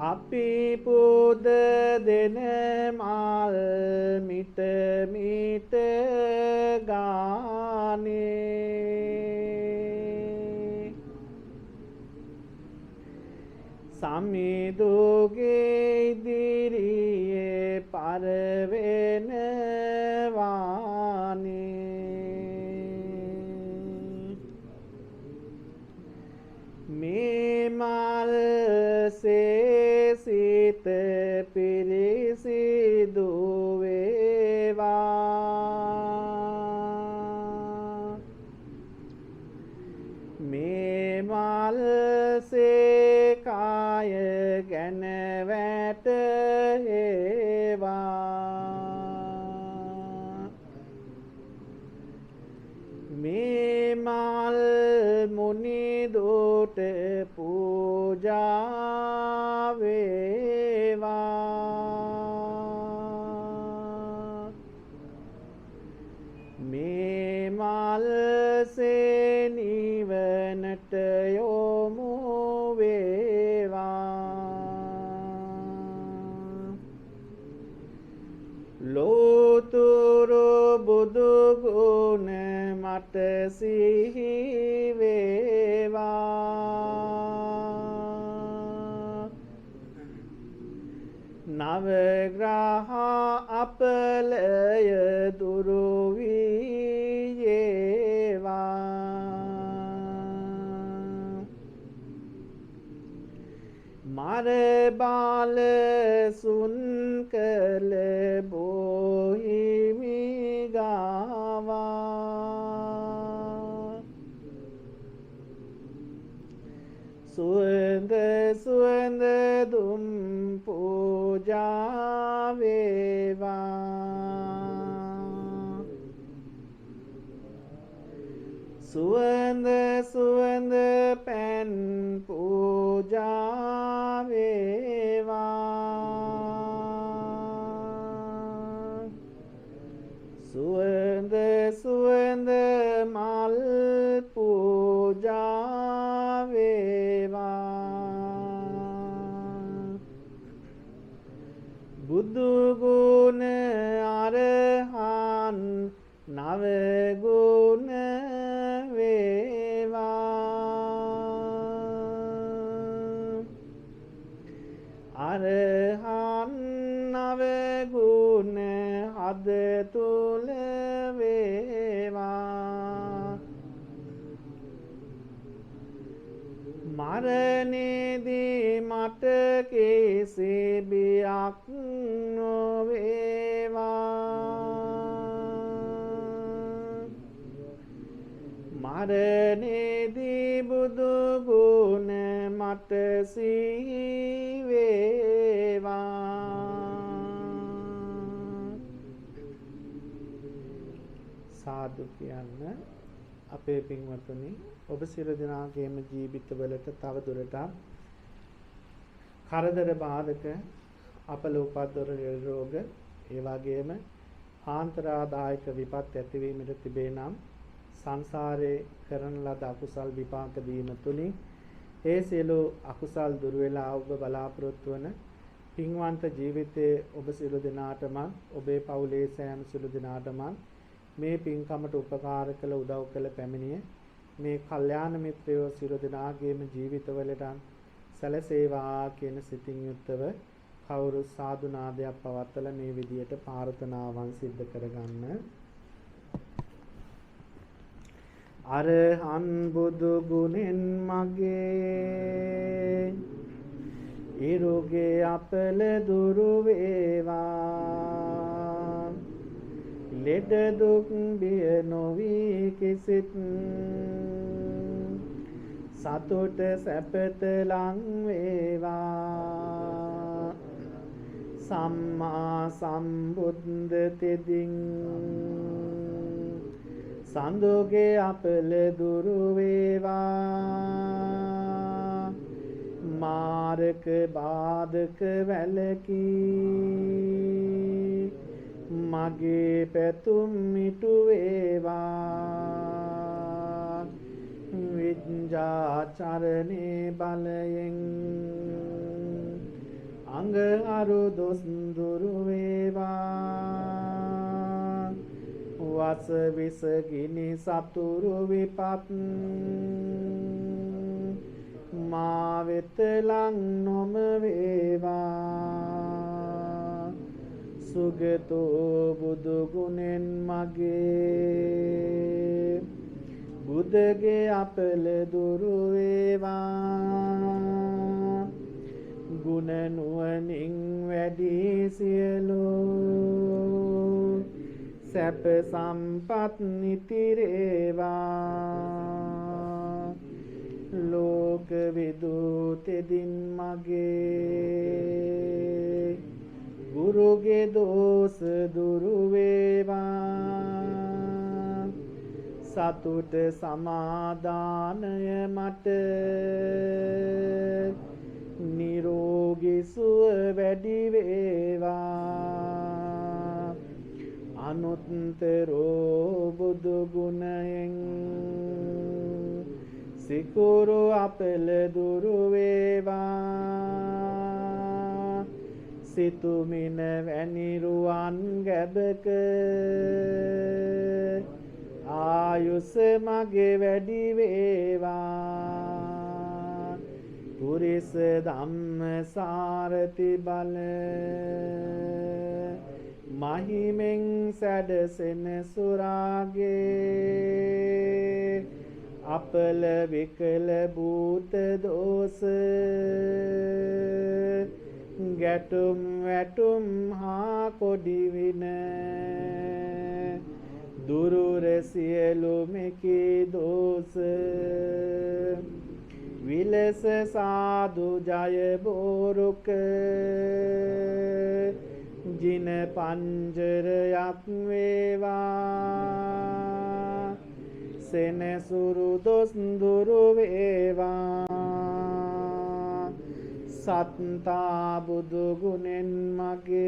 අපි පුද දෙන මල් මිට මිට ගානේ සමිදුගේ ඉදිරියේ පරවෙනවානේ මේ මල් සිත පිරිසිදු වේවා මේ මල් කාය ගැන වැටේවා මේ මල් මුනි දුට පූජා වේවා මේ මල් නිවනට යොමු වේවා ලෝතුරු බුදු ගුණ මට සිහි වේවා නවග්‍රහ අපලය දුරු වේවා අර බාල සුන් කළ බොහිමි ගාවා සුවඳ සුවඳ දුම් පූජා වේවා සුවඳ සුවඳ පැන් පූජා වේවා සුවඳ සුවඳ මල් පූජා වේවා බුදු ගුණ අරහන් නව ගුණ අරහන් නව ගුණ හද තුල වේවා මරණේදී මට කිසි බියක් නොවේවා මරණේදී බුදු ගුණ මට සිහි සාදු කියන්න අපේ පින්වතුනි ඔබ සියලු දෙනාගේම ජීවිතවලට තව දුරටත් කරදර බාධක අපල උපද්දර රෝග ඒ වගේම ආන්තරාදායක විපත් ඇතිවීමට තිබේ නම් සංසාරේ කරන ලද අකුසල් විපාක දීම තුලින් ඒ සියලු අකුසල් දුර වෙලා ඔබ බලාපොරොත්තු වන පින්වන්ත ජීවිතයේ ඔබ සියලු දෙනාටම ඔබේ පවුලේ සෑම සියලු දෙනාටම මේ පින්කමට උපකාර කළ උදව් කළ පැමිණිය මේ කල්යාණ මිත්‍රයෝ සියලු දෙනාගේම ජීවිතවලට සැලසේවා කියන සිතින් යුක්තව කවුරු සාදු නාදයක් පවත්වලා මේ විදියට ප්‍රාර්ථනාවන් සිද්ධ කරගන්න. අරහන් බුදු ගුණෙන් මගේ ඉරුගේ අපල දුරු වේවා ලෙඩ දුක් බිය නොවි කිසිත් සතුට සැපත ලං වේවා සම්මා සම්බුද්ධ තෙදින් සඳුගේ අපල දුරු වේවා මාරක බාධක වැළකී මගේ පැතුම් මිටු වේවා විඤ්ඤාචරණේ බලයෙන් අංග අරු දොස් දුරු වේවා වස විස ගිනි සතුරු විපත් මා වෙත ලං නොම වේවා සුගතෝ බුදු ගුණෙන් මගේ බුදගේ අපල දුරු වේවා ගුණ නුවණින් වැඩි සියලු සැප සම්පත් නිතිරේවා ලෝක විදුතෙදින් මගේ ගුරුගේ දෝෂ දුරු වේවා සතුට සමාදානය මට නිරෝගී සුව වැඩි වේවා අනුත්තරෝ බුදු ගුණයෙන් සිකුරු අපල දුරු වේවා සිතුමින වැනි රුවන් ගැබක ආයුෂ මගේ වැඩි වේවා පුරිස ධම්ම සාරති බල මහිමෙන් සැඩසෙන සුරාගේ අපල විකල භූත දෝෂ ගැටුම් වැටුම් හා කොඩි වින දුරුර සියලු මෙකී දෝෂ විලස සාදු ජය බෝරුක ජින පංජරයක් වේවා සෙනසුරු දොස් දුරු වේවා සත්තා බුදු ගුණෙන් මගේ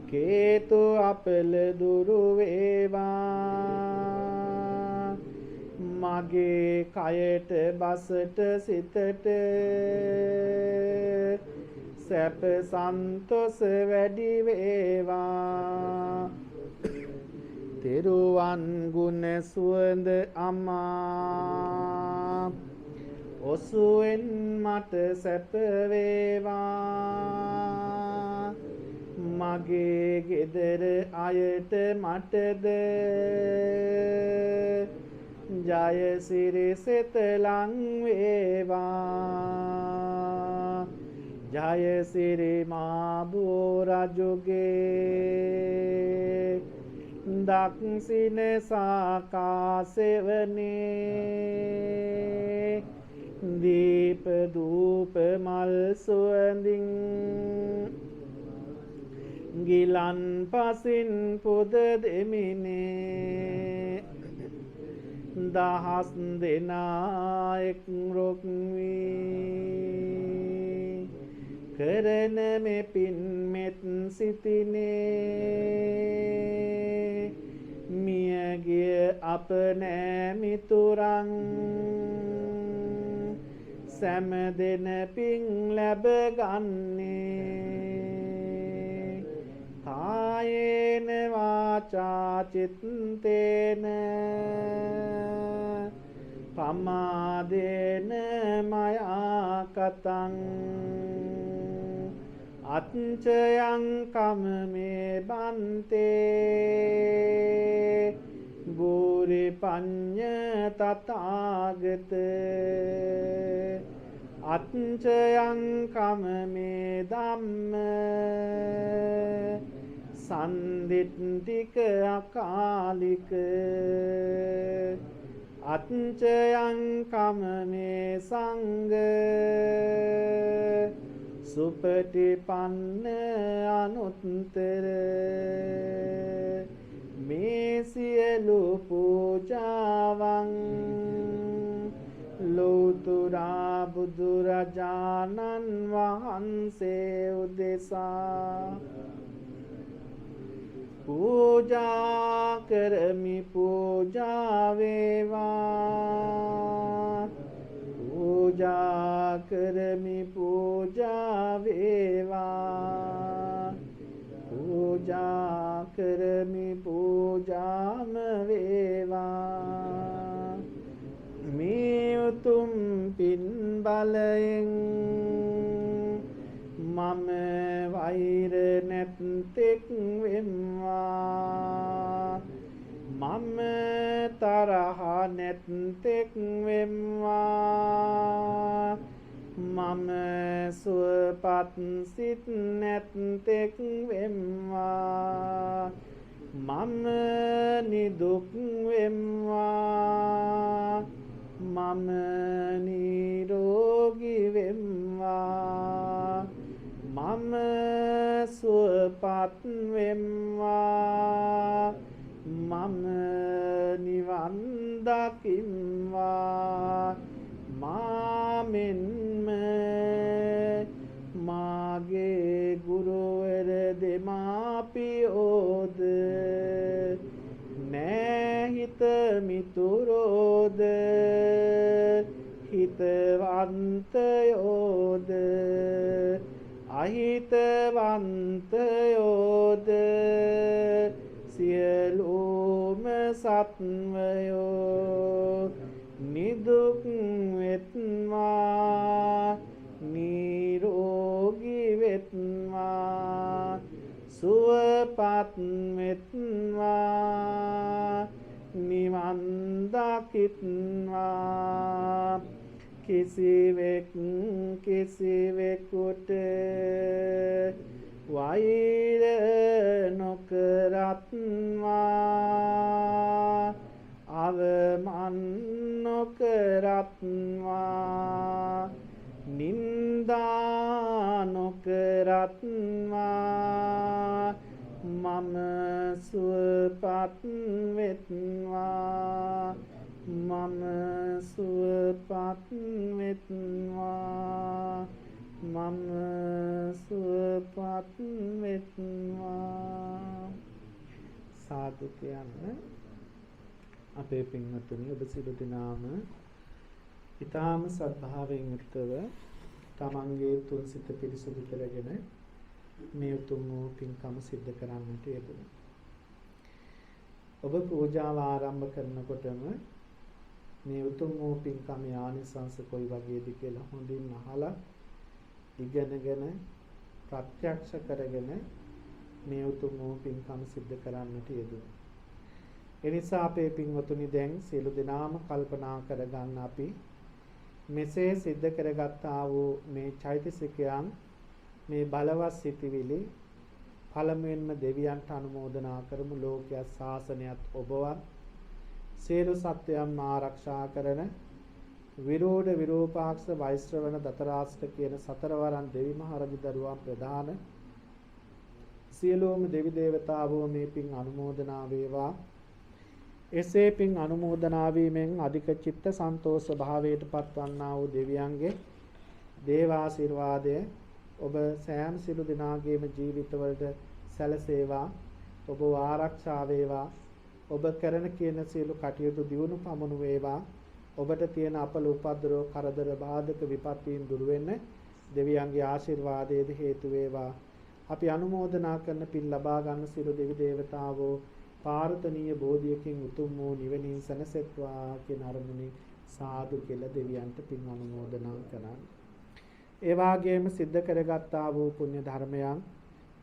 කේතු අපල දුරු වේවා මගේ කයට බසට සිතට සැප සන්තොස වැඩි වේවා තෙරුවන් ගුණ සුවඳ අමා ඔසුවෙන් මට සැප වේවා මගේ ගෙදර අයට මටද ජයසිරි සිත ලං වේවා ජයසිරි මා බෝ රජුගේ දක්සින සාකාසෙවනේ දීප දූප මල් සුවඳින් ගිලන් පසින් පුද දෙමිනේ දහස් දෙනා එක් රොක් වී කරන මෙපින් මෙත් සිතිනේ මියගිය අප නෑමිතුරන් සැම දෙන පින් ලැබගන්නේ කායේන වාචා චිත්තේන පමාදේන මයා කතං අච්චයං කම මේ බන්තේ ගෝරි පඤ්ඤ තථාගත අච්චයං කම මේ ධම්ම සන්දිට්ඨික අකාලික අච්චයං කම මේ සංඝ සුපටිපන්න අනුත්තර මේ සියලු පූජාවන් ලෝතුරා බුදුරජාණන් වහන්සේ උදෙසා පූජා කරමි පූජා වේවා පූජා කරමි පූජා වේවා පූජා කරමි පූජාම වේවා මේ උතුම් පින් බලයෙන් මම වෛර නැත්තෙක් වෙම්වා මම තරහ නැත්තෙක් වෙම්වා මම සුවපත් සිත් නැත්තෙක් වෙම්වා මම නිදුක් වෙම්වා මම නිරෝගී වෙම්වා මම සුවපත් වෙම්වා මම නිවන් දකිම්වා මාමෙන්ම මාගේ ගුරුවර දෙමාපියෝද නෑහිත මිතුරෝද හිතවන්තයෝද අහිතවන්තයෝද සියලුම සත්වයෝ නිදුක් වෙත්වා නිරෝගී වෙත්වා සුවපත් වෙත්වා නිවන් නොකිත්වා කිසිවෙක් කිසිවෙකුට වෛර නොකරත්වා අවමන් නොකරත්වා නින්දා නොකරත්වා මම සුවපත් වෙත්වා මම සුවපත් වෙත්වා මම සුවපත් වෙත්වා සාදු කියන්න අපේ පින්වතුනි ඔබ සියලු දෙනාම ඊ타ම සද්ධාවෙන් යුක්තව තමන්ගේ තුන් සිත පිරිසුදු කරගෙන මේ උතුම් වූ පින්කම සිද්ධ කරන්නට යෙදුණා. ඔබ පූජාව ආරම්භ කරනකොටම මේ උතුම් වූ පින්කම ආනිසංස කොයි වගේද කියලා හොඳින් අහලා ඉගෙනගෙන ප්‍රත්‍යක්ෂ කරගෙන මේ උතුම් වූ පින්කම සිද්ධ කරන්නට යෙදුණා. එනිසා අපේ පින්වතුනි දැන් සියලු දෙනාම කල්පනා කරගන්න අපි මෙසේ සිද්ධ කරගත්තා වූ මේ චෛතසිකයන් මේ බලවත් සිටිවිලි පළමුවෙන්ම දෙවියන්ට අනුමෝදනා කරමු. ලෝකයේ ශාසනයත් ඔබවත් සියලු සත්වයන් ආරක්ෂා කරන විරෝධ විරූපාක්ෂ වෛශ්‍රවණ දතරාෂ්ට කියන සතරවරන් දෙවි මහ රජ දරුවන් ප්‍රදාන සියලුම දෙවි දේවතාවෝ මේ පින් අනුමෝදනා වේවා. එසේ පින් අනුමෝදනා වීමෙන් අධික චිත්ත සන්තෝෂ භාවයට පත්වන්නා වූ දෙවියන්ගේ දේව ආශිර්වාදය ඔබ සෑම සිළු දිනාගේම ජීවිතවලට සැලසේවා. ඔබ ආරක්ෂා වේවා. ඔබ කරන කියන සියලු කටයුතු දියුණු පමුණු වේවා. ඔබට තියෙන අපල උපද්දරෝ කරදර බාධක විපත්තින් දුර වෙන්න දෙවියන්ගේ ආශිර්වාදයේද හේතු වේවා. අපි අනුමෝදනා කරන පින් ලබා ගන්න සියලු දෙවි දේවතාවෝ පාර්ථනීය බෝධියකින් උතුම් වූ නිවනින් සැනසෙත්වා කියන අරමුණින් සාදු කියලා දෙවියන්ට පින් අනුමෝදනා කරන්න. ඒ වාගේම සිද්ධ කරගත්තා වූ පුණ්‍ය ධර්මයන්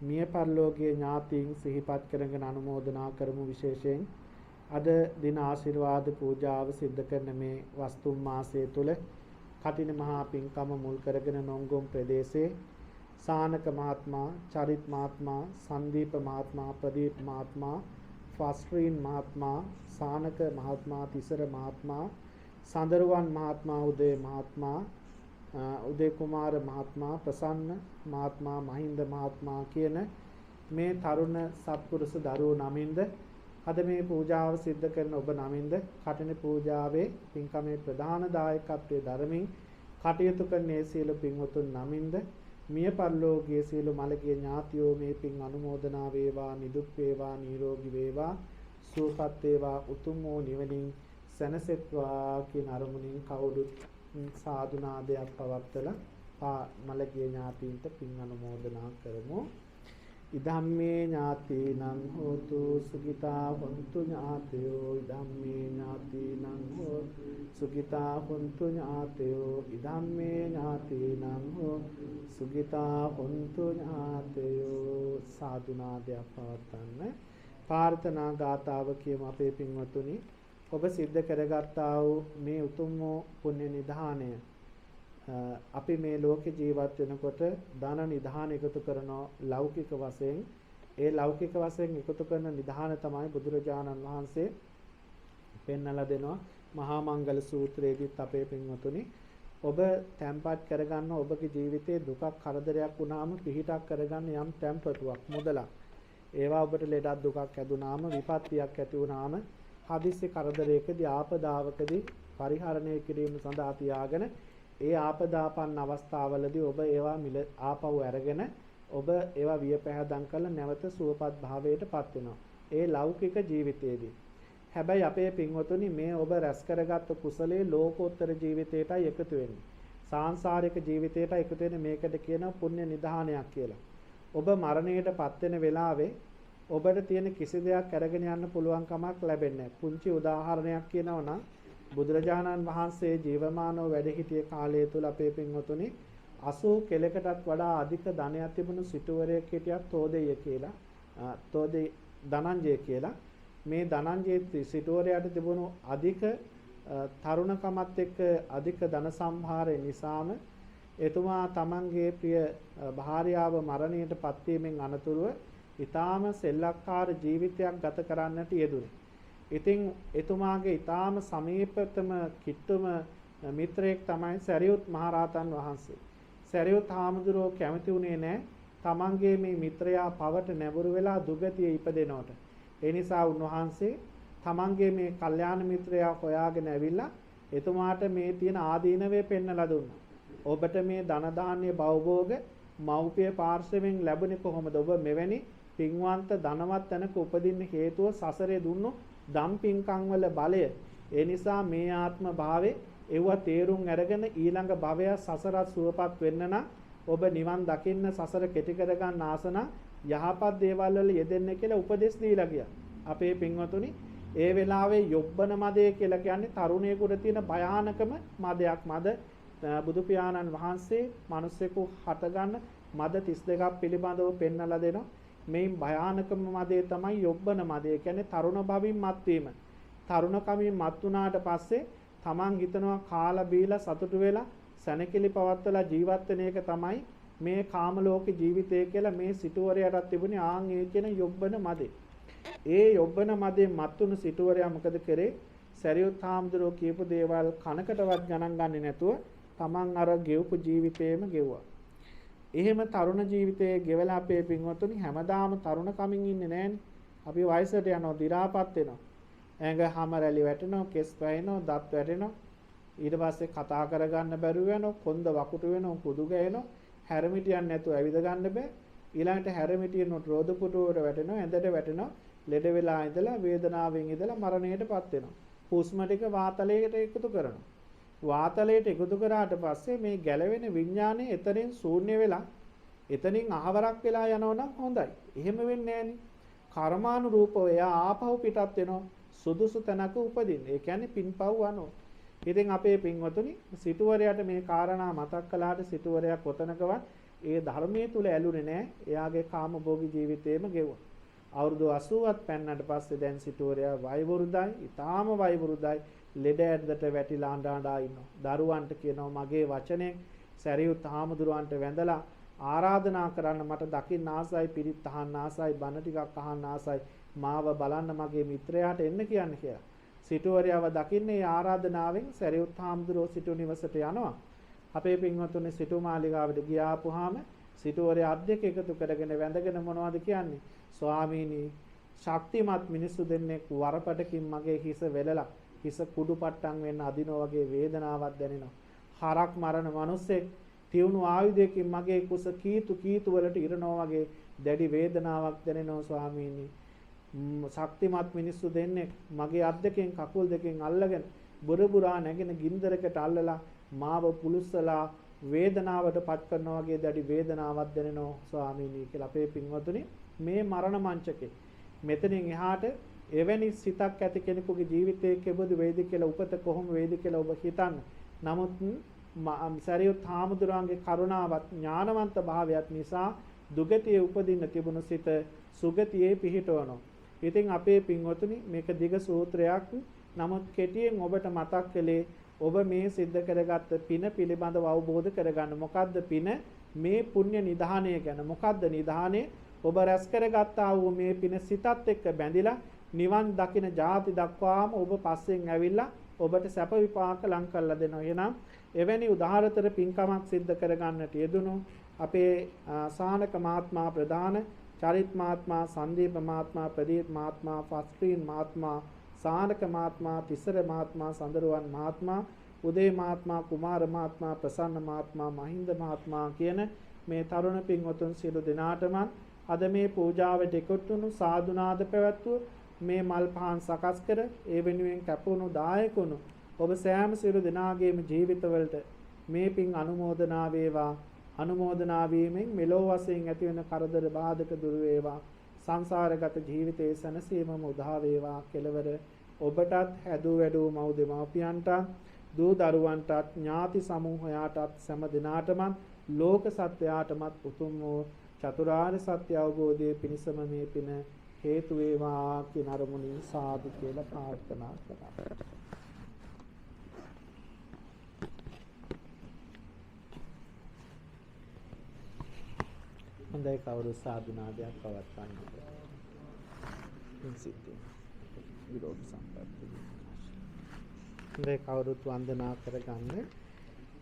මිය පරලෝකීය ඥාතීන් සිහිපත් කරගෙන අනුමෝදනා කරමු. විශේෂයෙන් අද දින ආශිර්වාද පූජාව සිද්ධ කරන මේ වස්තුම් මාසය තුල කටින මහා පින්කම මුල් කරගෙන නොංගොම් ප්‍රදේශයේ සානක මහත්මයා, චරිත් මහත්මයා, සංදීප මහත්මයා, ප්‍රදීප් මහත්මයා, ෆස්රීන් මහත්මයා, සානක මහත්මයා, තිසර මහත්මයා, සඳරුවන් මහත්මයා, උදේ මහත්මයා, උදේ කුමාර මහත්මයා, ප්‍රසන්න මහත්මයා, මහින්ද මහත්මයා කියන මේ තරුණ සත්පුරුෂ දරුවෝ නමින්ද අද මේ පූජාව සිද්ධ කරන ඔබ නමින්ද කටින පූජාවේ පින්කමේ ප්‍රධාන දායකත්වයේ ධර්මින් කටයුතු කරන සියලු පින්වතුන් නමින්ද මිය පරලෝකීය සියලු මළගිය ඥාතියෝ මේ පින් අනුමෝදනා වේවා. නිදුක් වේවා, නිරෝගී වේවා, සුවපත් වේවා, උතුම් වූ නිවනින් සැනසෙත්වා කියන අරමුණින් කවුරුත් සාදුනාදයක් පවත්වලා මළගිය ඥාතීන්ට පින් අනුමෝදනා කරමු. ඉදම්මේ ඥාතීනං හෝතු සුඛිතා හොන්තු ඥාතයෝ. ඉදම්මේ ඥාතීනං හෝතු සුඛිතා හොන්තු ඥාතයෝ. ඉදම්මේ ඥාතීනං හෝතු සුඛිතා හොන්තු ඥාතයෝ. සාදුනාදයක් පවත්වන්න. ප්‍රාර්ථනා ගාතාව කියමු අපේ පින්වතුනි. ඔබ සිද්ධ කරගත්තා වූ මේ උතුම් වූ පුණ්‍ය නිධානය අපි මේ ලෝකේ ජීවත් වෙනකොට දාන නිධාන එකතු කරන ලෞකික වශයෙන් ඒ ලෞකික වශයෙන් එකතු කරන නිධාන තමයි බුදුරජාණන් වහන්සේ පෙන්වලා දෙනවා මහා මංගල සූත්‍රයේදීත් අපේ පින්වතුනි ඔබ තැම්පත් කරගන්න ඔබගේ ජීවිතයේ දුකක් කරදරයක් වුණාම පිහිටක් කරගන්න යම් තැම්පතුවක් මුදලක් ඒවා ඔබට ලෙඩක් දුකක් ඇදුනාම විපත්තියක් ඇති වුණාම හදිස්සි කරදරයකදී ආපදාවකදී පරිහරණය කිරීම සඳහා තියාගෙන ඒ ආපදාපන්න අවස්ථාවලදී ඔබ ඒවා මිල ආපහු අරගෙන ඔබ ඒවා වියපැහැදම් කරලා නැවත සුවපත් භාවයටපත් වෙනවා. ඒ ලෞකික ජීවිතයේදී. හැබැයි අපේ පින්වතුනි මේ ඔබ රැස් කරගත් කුසලයේ ලෝකෝත්තර ජීවිතයටයි එකතු වෙන්නේ. සාංශාරික ජීවිතයට එකතු වෙන මේකට කියන පුණ්‍ය නිධානයක් කියලා. ඔබ මරණයටපත් වෙන වෙලාවේ ඔබට තියෙන කිසි දෙයක් අරගෙන යන්න පුළුවන් කමක් ලැබෙන්නේ නැහැ. පුංචි උදාහරණයක් කියනවා නම් බුදුරජාණන් වහන්සේ ජීවමානව වැඩ සිටිය කාලය තුල අපේ පින්වතුනි 80 කෙලකටත් වඩා අධික ධනයක් තිබුණු සිටුවරයෙක් හිටියක් තෝදෙය කියලා. තෝදේ ධනංජය කියලා. මේ ධනංජය සිටුවරයාට තිබුණු අධික තරුණකමත් එක්ක අධික ධන සම්භාරය නිසාම එතුමා තමන්ගේ ප්‍රිය භාර්යාව මරණයට පත්වීමෙන් අනතුරුව ඊටාම සෙල්ලක්කාර ජීවිතයක් ගත කරන්නට යෙදුණේ. ඉතින් එතුමාගේ ඊටාම සමීපතම කිට්ටුම මිත්‍රයෙක් තමයි සරියුත් මහරහතන් වහන්සේ. සරියුත් හාමුදුරුවෝ කැමති වුණේ නැහැ තමන්ගේ මේ මිත්‍රයා පවට නැඹුරු වෙලා දුගතිය ඉපදෙනවට. ඒ නිසා උන්වහන්සේ තමන්ගේ මේ කල්යාණ මිත්‍රයා හොයාගෙන ඇවිල්ලා එතුමාට මේ තියෙන ආදීනවේ පෙන්වලා දුන්නා. ඔබට මේ ධන දාන්‍ය භවභෝග මෞපිය පාර්ශවයෙන් ලැබුණේ කොහොමද? ඔබ මෙවැනි පින්වන්ත ධනවත් තැනක උපදින්න හේතුව සසරේ දුන්නු දම් පින්කම් වල බලය. ඒ නිසා මේ ආත්ම භාවයේ ඒව තේරුම් අරගෙන ඊළඟ භවය සසරත් සුවපත් වෙන්න නම් ඔබ නිවන් දකින්න සසර කෙටි කරගන්න ආසන යහපත් දේවල් වල යෙදෙන්න කියලා උපදෙස් දීලා ගියා. අපේ පින්වතුනි ඒ වෙලාවේ යොබ්බන මදය කියලා කියන්නේ තරුණයෙකුට තියෙන භයානකම මදයක්. මද බුදු පියාණන් වහන්සේ මිනිස්සෙකු හටගන්න මද 32ක් පිළිබඳව පෙන්වලා දෙනවා. මේ භයානකම මදේ තමයි යොබ්බන මදය. කියන්නේ තරුණ භවින් මත්වීම. තරුණකමින් මත් වුණාට පස්සේ තමන් හිතනවා කාලා බීලා සතුටු වෙලා සැනකෙලි පවත්වලා ජීවත් වෙන එක තමයි මේ කාම ලෝක ජීවිතය කියලා මේ සිටුවරයටත් තිබුණේ ආන් ඒ කියන යොබ්බන මදේ. ඒ යොබ්බන මදේ මත්තුණු සිටුවරයා මොකද කරේ? සරියුත් හාමුදුරුවෝ කියපු දේවල් කනකටවත් ගණන් ගන්නේ නැතුව තමන් අර ගෙවපු ජීවිතේම ගෙවුවා. එහෙම තරුණ ජීවිතයේ ගෙවලා අපේ පින්වතුනි හැමදාම තරුණ කමින් ඉන්නේ නැහනේ. අපි වයසට යනවා, දි รา පත් වෙනවා. ඇඟ හැම රැලි වැටෙනවා, කෙස් වැයෙනවා, දත් වැටෙනවා. ඊට පස්සේ කතා කරගන්න බැරුව වෙනවා, කොන්ද වකුටු වෙනවා, කුඩු ගැහෙනවා, හැරමිටියක් නැතුව ඇවිද ගන්න බෑ. ඊළඟට හැරමිටියනොත් රෝද පුටුවට වැටෙනවා, ඇඳට වැටෙනවා, ලෙඩ වෙලා ඉඳලා වේදනාවෙන් ඉඳලා මරණයටපත් වෙනවා. හුස්ම ටික වාතලයකට එකතු කරනවා. වාතලයට එකතු කරාට පස්සේ මේ ගැලවෙන විඥානය එතනින් ශූන්‍ය වෙලා එතනින් අහවරක් වෙලා යනවා නම් හොඳයි. එහෙම වෙන්නේ නැහනේ. කර්මානුරූපව එයා ආපහු පිටත් වෙනවා. සුදුසු තැනක උපදින්න. ඒ කියන්නේ පින්පව් අනෝ. ඉතින් අපේ පින්වතුනි සිටුවරයාට මේ කාරණා මතක් කළාට සිටුවරයා කොතනකවත් ඒ ධර්මයේ තුල ඇලුනේ නැහැ. එයාගේ කාමභෝගී ජීවිතේම ගෙවුවා. අවුරුදු 80ක් පෙන්නට පස්සේ දැන් සිටුවරයා වයවෘදයි, ඊටාම වයවෘදයි, ලෙඩ ඇද්දට වැටිලා අඬා ඉන්නවා. දරුවන්ට කියනවා මගේ වචනේ සරියුත් හාමුදුරුවන්ට වැඳලා ආරාධනා කරන්න මට දකින්න ආසයි, පිරිත් අහන්න ආසයි, බණ ටිකක් අහන්න ආසයි, මාව බලන්න මගේ මිත්‍රයාට එන්න කියන්න කියලා. සිටුවරයාව දකින්නේ ආරාධනාවෙන් සරියුත් හාමුදුරුවෝ සිටු නිවසට යනවා. අපේ පින්වත්තුනේ සිටු මාලිගාවට ගියාපුවාම සිටුවරයා අත් දෙක එකතු කරගෙන වැඳගෙන මොනවද කියන්නේ? ස්වාමීනි, ශක්තිමත් මිනිස්සු දෙන්නෙක් වරපටකින් මගේ හිස වෙලලා හිස කුඩු පට්ටම් වෙන්න අදිනවා වගේ වේදනාවක් දැනෙනවා. හරක් මරණ මිනිස්සෙක් තියුණු ආයුධයකින් මගේ කුස කීතු වලට ඉරනවා වගේ දැඩි වේදනාවක් දැනෙනවා ස්වාමීනි. ශක්තිමත් මිනිස්සු දෙන්නෙක් මගේ අත් දෙකෙන් කකුල් දෙකෙන් අල්ලගෙන බුරබුරා නැගෙන ගින්දරකට අල්ලලා මාව පුලුස්සලා වේදනාවට පත් කරනවා වගේ දැඩි වේදනාවක් දැනෙනවා ස්වාමීනි කියලා. අපේ පින්වතුනි මේ මරණ මංචකේ මෙතනින් එහාට එවැනි සිතක් ඇති කෙනෙකුගේ ජීවිතයේ කෙබඳු වේද කියලා උපත කොහොම වේද කියලා ඔබ හිතන්න. නමුත් සරියුත් හාමුදුරන්ගේ කරුණාවත් ඥානවන්ත භාවයත් නිසා දුගතියේ උපදින්න තිබුණු සිත සුගතියේ පිහිටවනවා. ඉතින් අපේ පින්වතුනි මේක දිග සූත්‍රයක්. නමුත් කෙටියෙන් ඔබට මතක් කළේ ඔබ මේ සිද්ධ කරගත්ත පින පිළිබඳව අවබෝධ කරගන්න. මොකද්ද පින? මේ පුණ්‍ය නිධානය ගැන. මොකද්ද නිධානය? ඔබ රැස් කරගත්තා වූ මේ පින සිතත් එක්ක බැඳිලා නිවන් දකින ජාති දක්වාම ඔබ පස්සෙන් ඇවිල්ලා ඔබට සැප විපාක ලං කරලා දෙනවා. එහෙනම් එවැනි උදාහරතර පින්කමක් සිද්ධ කරගන්නට යෙදුණු අපේ සානක මහත්මයා ප්‍රධාන, චරිත් මහත්මයා, සංදීප මහත්මයා, ප්‍රදීප් මහත්මයා, ෆස්ක්‍රීන් මහත්මයා, සානක මහත්මයා, තිසර මහත්මයා, සඳරුවන් මහත්මයා, උදේ මහත්මයා, කුමාර මහත්මයා, ප්‍රසන්න මහත්මයා, මහින්ද මහත්මයා කියන මේ තරුණ පින්වතුන් සියලු දෙනාටම අද මේ පූජාවට එකතු වුණු සාදුනාද පැවැත්වුව මේ මල් පහන් සකස් කර ඒ වෙනුවෙන් කැපුණු දායකුණු ඔබ සෑම සියලු දෙනාගේම ජීවිතවලට මේ පින් අනුමෝදනා වේවා. අනුමෝදනා වීමෙන් මෙලෝ වශයෙන් ඇති වෙන කරදර බාධක දුරු වේවා. සංසාරගත ජීවිතයේ සැනසීමම උදා වේවා. කෙලවර ඔබටත් හැදූ වැඩූ මව් දෙමාපියන්ට, දූ දරුවන්ටත්, ඥාති සමූහයාටත්, සෑම දිනාටම ලෝක සත්‍යයටමත් උතුම් වූ චතුරාර්ය සත්‍ය අවබෝධයේ පිණසම මේ පින හේතු වේවා කියන අරමුණින් සාදු කියලා ප්‍රාර්ථනා කරා. හොඳයි කවුරු සාදුනාදයක් පවත්වන්නද? සිද්ධ විරෝධ සම්පatti. හොඳයි කවුරුත් වන්දනා කරගන්න.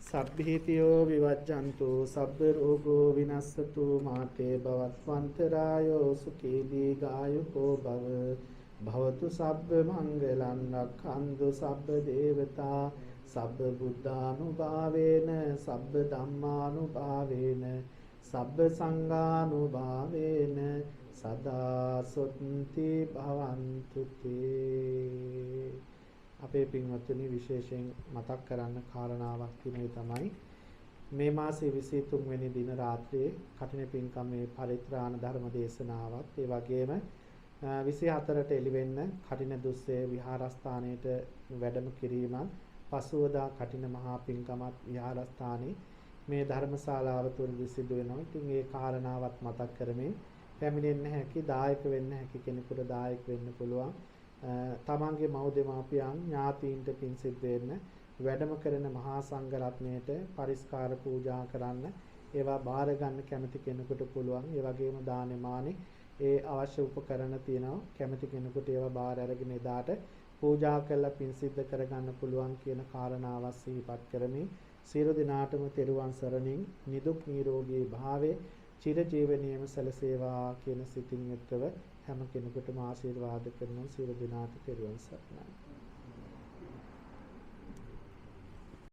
සබ්බීතියෝ විවජ්ජන්තු සබ්බ රෝගෝ විනස්සතු මාතේ භවත්වන්තරායෝ සුඛී දීඝායුකෝ භව භවතු සබ්බ මංගලං රක්ඛන්තු සබ්බ දේවතා සබ්බ බුද්ධානුභාවේන සබ්බ ධම්මානුභාවේන සබ්බ සංඝානුභාවේන සදා සොත්ති භවන්තු තේ. අපේ පින්වත්නි විශේෂයෙන් මතක් කරන්න කාරණාවක් තියෙනවා තමයි මේ මාසේ 23 වෙනි දින රාත්‍රියේ කටින පින්කමේ පරිත්‍රාණ ධර්ම දේශනාවත් ඒ වගේම 24ට එළිවෙන්න කටින දුස්සේ විහාරස්ථානයේට වැඩම කිරීමත් පසුවදා කටින මහා පින්කමත් විහාරස්ථානයේ මේ ධර්මශාලාව තුළදී සිදු වෙනවා. ඉතින් ඒ කාරණාවත් මතක් කරමින් පැමිණෙන්න හැකි දායක වෙන්න හැකි කෙනෙකුට දායක වෙන්න පුළුවන්. තමන්ගේ මව් දෙමාපියන් ඥාතීන්ට පින් සිද්ධ වෙන්න වැඩම කරන මහා සංඝ රත්නයට පරිස්කාර පූජා කරන්න ඒවා බාර ගන්න කැමති කෙනෙකුට පුළුවන්. ඒ වගේම දානෙමානේ ඒ අවශ්‍ය උපකරණ තියෙනවා. කැමති කෙනෙකුට ඒවා බාර අරගෙන එදාට පූජා කරලා පින් සිද්ධ කරගන්න පුළුවන් කියන කාරණාව සිහිපත් කරමින් සියලු දිනාටම තෙරුවන් සරණින් නිදුක් නිරෝගී භාවයේ චිරජීවනයේම සැලසේවා කියන සිතින් යුක්තව හැම කෙනෙකුටම ආශිර්වාද කරනවා. සියලු දිනාට තෙරුවන් සරණයි.